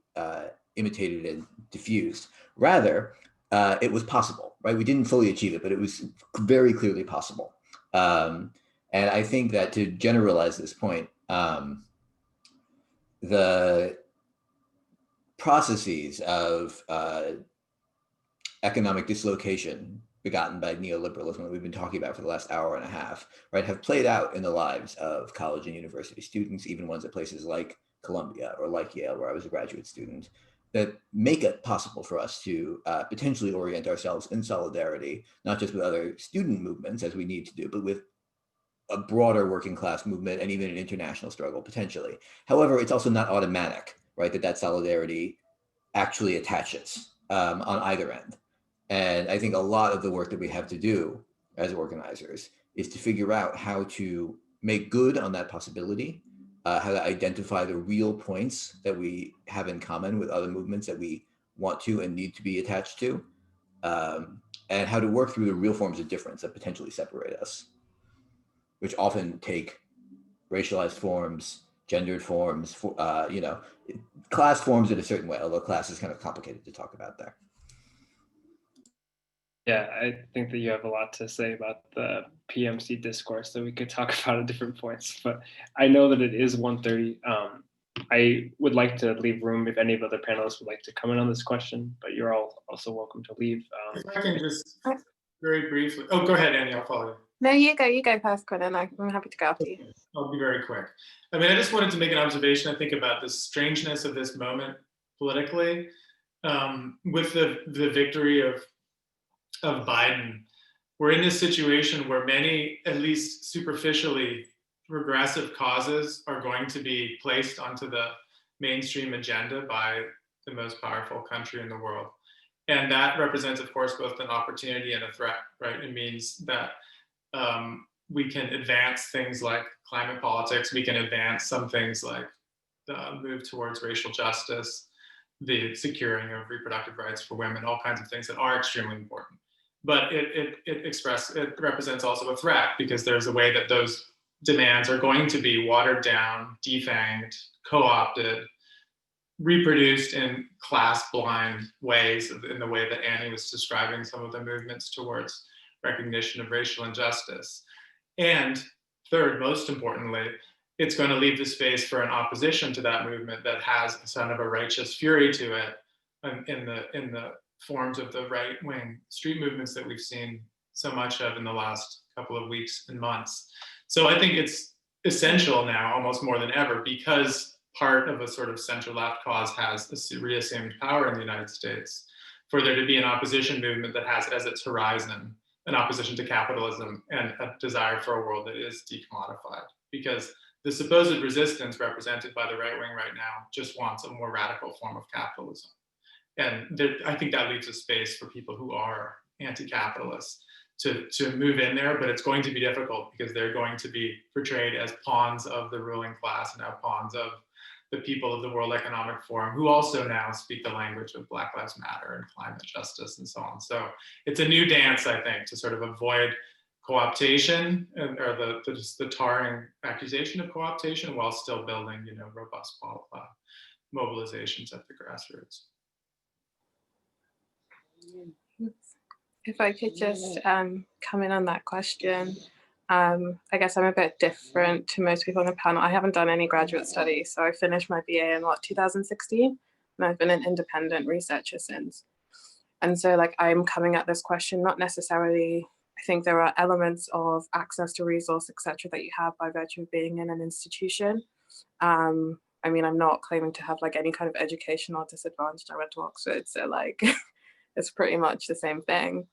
imitated and diffused. Rather, it was possible, right? We didn't fully achieve it, but it was very clearly possible. And I think that to generalize this point, the processes of economic dislocation begotten by neoliberalism that we've been talking about for the last hour and a half, right, have played out in the lives of college and university students, even ones at places like Columbia or like Yale, where I was a graduate student, that make it possible for us to potentially orient ourselves in solidarity, not just with other student movements as we need to do, but with a broader working class movement and even an international struggle potentially. However, it's also not automatic, right, that solidarity actually attaches on either end. And I think a lot of the work that we have to do as organizers is to figure out how to make good on that possibility, how to identify the real points that we have in common with other movements that we want to and need to be attached to, and how to work through the real forms of difference that potentially separate us, which often take racialized forms, gendered forms, you know, class forms in a certain way, although class is kind of complicated to talk about there. Yeah, I think that you have a lot to say about the PMC discourse that we could talk about at different points, but I know that it is 1:30. I would like to leave room if any of the other panelists would like to comment on this question, but you're all also welcome to leave. If I can just very briefly, oh, go ahead, Annie, I'll follow you. No, you go first, Quinn, and I'm happy to go after you. I'll be very quick. I mean, I just wanted to make an observation, I think, about the strangeness of this moment politically. With the victory of Biden, we're in this situation where many, at least superficially, regressive causes are going to be placed onto the mainstream agenda by the most powerful country in the world. And that represents, of course, both an opportunity and a threat, right? It means that we can advance things like climate politics, we can advance some things like the move towards racial justice, the securing of reproductive rights for women, all kinds of things that are extremely important. But it represents also a threat, because there's a way that those demands are going to be watered down, defanged, co-opted, reproduced in class-blind ways, in the way that Annie was describing some of the movements towards recognition of racial injustice. And third, most importantly, it's going to leave the space for an opposition to that movement that has kind of a righteous fury to it in the forms of the right-wing street movements that we've seen so much of in the last couple of weeks and months. So I think it's essential now, almost more than ever, because part of a sort of center-left cause has reassumed power in the United States, for there to be an opposition movement that has as its horizon an opposition to capitalism and a desire for a world that is decommodified. Because the supposed resistance represented by the right wing right now just wants a more radical form of capitalism. And I think that leaves a space for people who are anti-capitalist to move in there, but it's going to be difficult because they're going to be portrayed as pawns of the ruling class and now pawns of the people of the World Economic Forum, who also now speak the language of Black Lives Matter and climate justice and so on. So it's a new dance, I think, to sort of avoid co-optation or the tarring accusation of co-optation while still building, you know, robust mobilizations at the grassroots. If I could just come in on that question. I guess I'm a bit different to most people on the panel. I haven't done any graduate studies, so I finished my BA in 2016, and I've been an independent researcher since. And so like I'm coming at this question, not necessarily, I think there are elements of access to resource, etc., that you have by virtue of being in an institution. I mean, I'm not claiming to have like any kind of educational disadvantage. I went to Oxford, so like it's pretty much the same thing.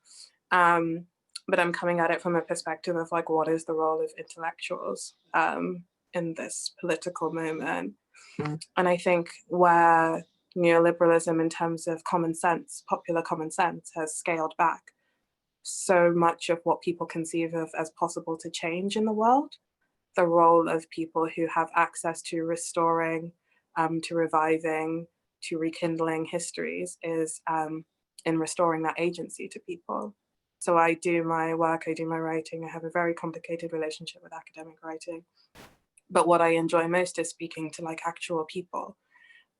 But I'm coming at it from a perspective of like, what is the role of intellectuals in this political moment? And I think where neoliberalism in terms of common sense, popular common sense, has scaled back so much of what people conceive of as possible to change in the world, the role of people who have access to restoring, to reviving, to rekindling histories is in restoring that agency to people. So I do my work, I do my writing, I have a very complicated relationship with academic writing. But what I enjoy most is speaking to like actual people.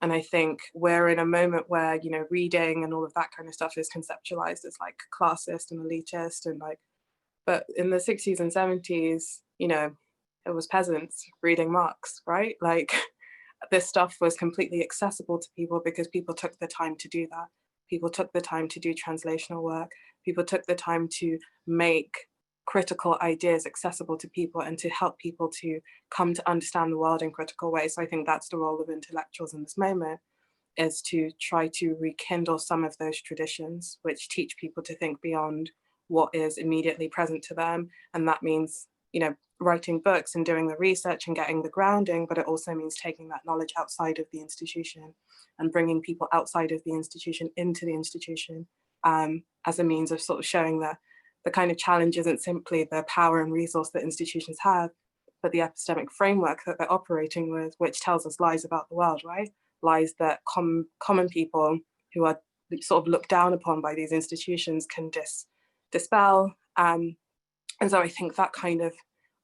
And I think we're in a moment where, you know, reading and all of that kind of stuff is conceptualized as like classist and elitist and like, but in the 60s and 70s, you know, it was peasants reading Marx, right? Like this stuff was completely accessible to people because people took the time to do that. People took the time to do translational work. People took the time to make critical ideas accessible to people and to help people to come to understand the world in critical ways. So I think that's the role of intellectuals in this moment, is to try to rekindle some of those traditions, which teach people to think beyond what is immediately present to them. And that means, you know, writing books and doing the research and getting the grounding, but it also means taking that knowledge outside of the institution and bringing people outside of the institution into the institution as a means of sort of showing that the kind of challenge isn't simply the power and resource that institutions have, but the epistemic framework that they're operating with, which tells us lies about the world, right? Lies that common people who are sort of looked down upon by these institutions can dispel. And so I think that kind of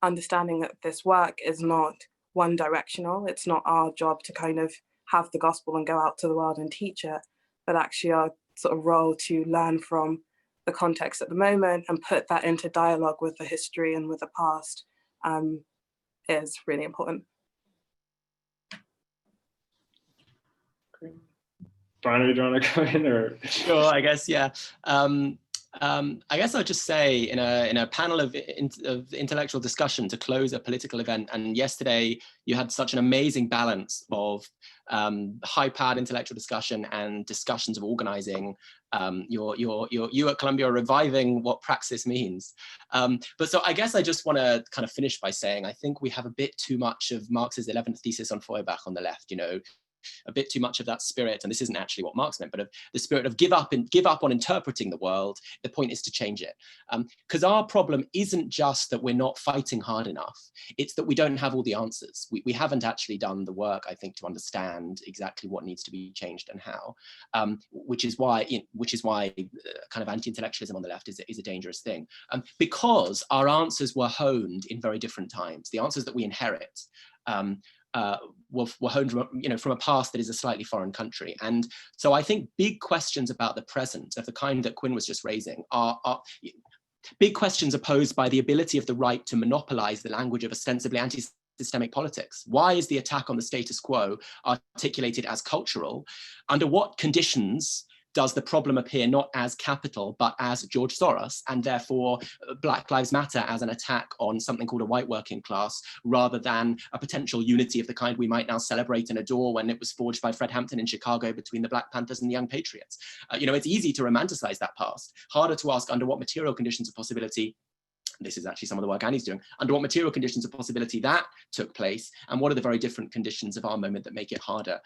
understanding that this work is not one directional. It's not our job to kind of have the gospel and go out to the world and teach it, but actually our sort of role to learn from the context at the moment and put that into dialogue with the history and with the past is really important. Brian, do you want to come in, or? Sure, I guess, yeah. I guess I'll just say in a panel of intellectual discussion to close a political event, and yesterday you had such an amazing balance of high-powered intellectual discussion and discussions of organizing. You at Columbia are reviving what praxis means. But so I guess I just want to kind of finish by saying I think we have a bit too much of Marx's 11th thesis on Feuerbach on the left, you know, a bit too much of that spirit, and this isn't actually what Marx meant, but of the spirit of give up on interpreting the world. The point is to change it. Because our problem isn't just that we're not fighting hard enough, it's that we don't have all the answers. We haven't actually done the work, I think, to understand exactly what needs to be changed and how, which is why kind of anti-intellectualism on the left is a dangerous thing. Because our answers were honed in very different times. The answers that we inherit were honed from a past that is a slightly foreign country. And so I think big questions about the present of the kind that Quinn was just raising are big questions are posed by the ability of the right to monopolize the language of ostensibly anti-systemic politics. Why is the attack on the status quo articulated as cultural? Under what conditions does the problem appear not as capital, but as George Soros, and therefore Black Lives Matter as an attack on something called a white working class, rather than a potential unity of the kind we might now celebrate and adore when it was forged by Fred Hampton in Chicago between the Black Panthers and the Young Patriots? It's easy to romanticize that past, harder to ask under what material conditions of possibility. This is actually some of the work Annie's doing. Under what material conditions of possibility that took place, and what are the very different conditions of our moment that make it harder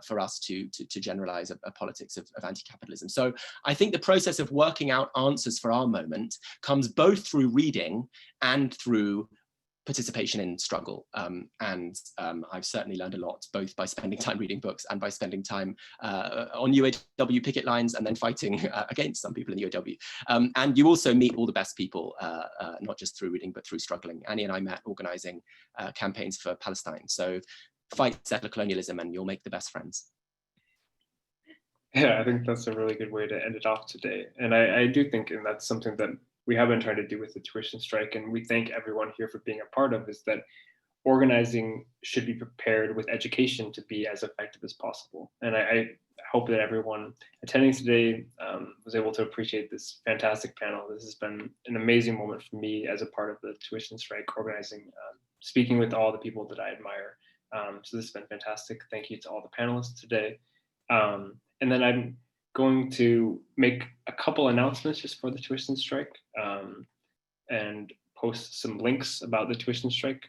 for us to generalize a politics of anti-capitalism? So I think the process of working out answers for our moment comes both through reading and through participation in struggle. I've certainly learned a lot, both by spending time reading books and by spending time on UAW picket lines and then fighting against some people in the UAW. And you also meet all the best people, not just through reading, but through struggling. Annie and I met organizing campaigns for Palestine. So fight settler colonialism and you'll make the best friends. Yeah, I think that's a really good way to end it off today. And I do think, and that's something that we have been trying to do with the tuition strike, and we thank everyone here for being a part of, is that organizing should be prepared with education to be as effective as possible. And I hope that everyone attending today was able to appreciate this fantastic panel. This has been an amazing moment for me as a part of the tuition strike organizing, speaking with all the people that I admire. So this has been fantastic. Thank you to all the panelists today. And then I'm going to make a couple announcements just for the tuition strike and post some links about the tuition strike.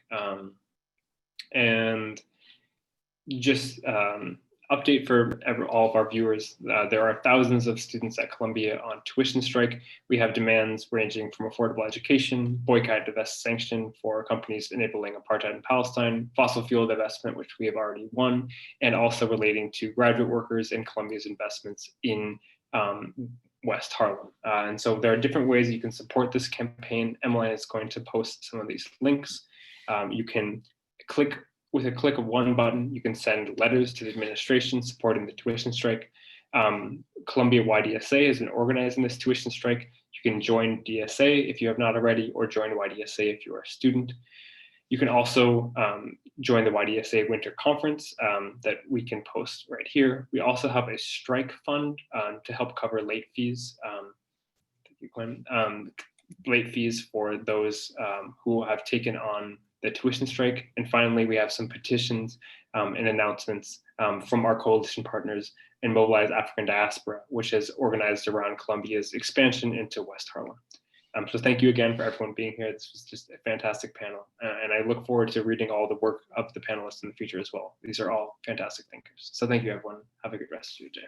And just update for all of our viewers, there are thousands of students at Columbia on tuition strike. We have demands ranging from affordable education, boycott, divest, sanction for companies enabling apartheid in Palestine, fossil fuel divestment, which we have already won, and also relating to graduate workers and Columbia's investments in West Harlem. And so there are different ways you can support this campaign. Emmeline is going to post some of these links. You can with a click of one button, you can send letters to the administration supporting the tuition strike. Columbia YDSA has been organizing this tuition strike. You can join DSA if you have not already, or join YDSA if you are a student. You can also join the YDSA Winter Conference that we can post right here. We also have a strike fund to help cover late fees. Thank you, Quinn. Late fees for those who have taken on the tuition strike. And finally, we have some petitions and announcements from our coalition partners in Mobilize African Diaspora, which is organized around Columbia's expansion into West Harlem. So thank you again for everyone being here. This was just a fantastic panel. And I look forward to reading all the work of the panelists in the future as well. These are all fantastic thinkers. So thank you, everyone. Have a good rest of your day.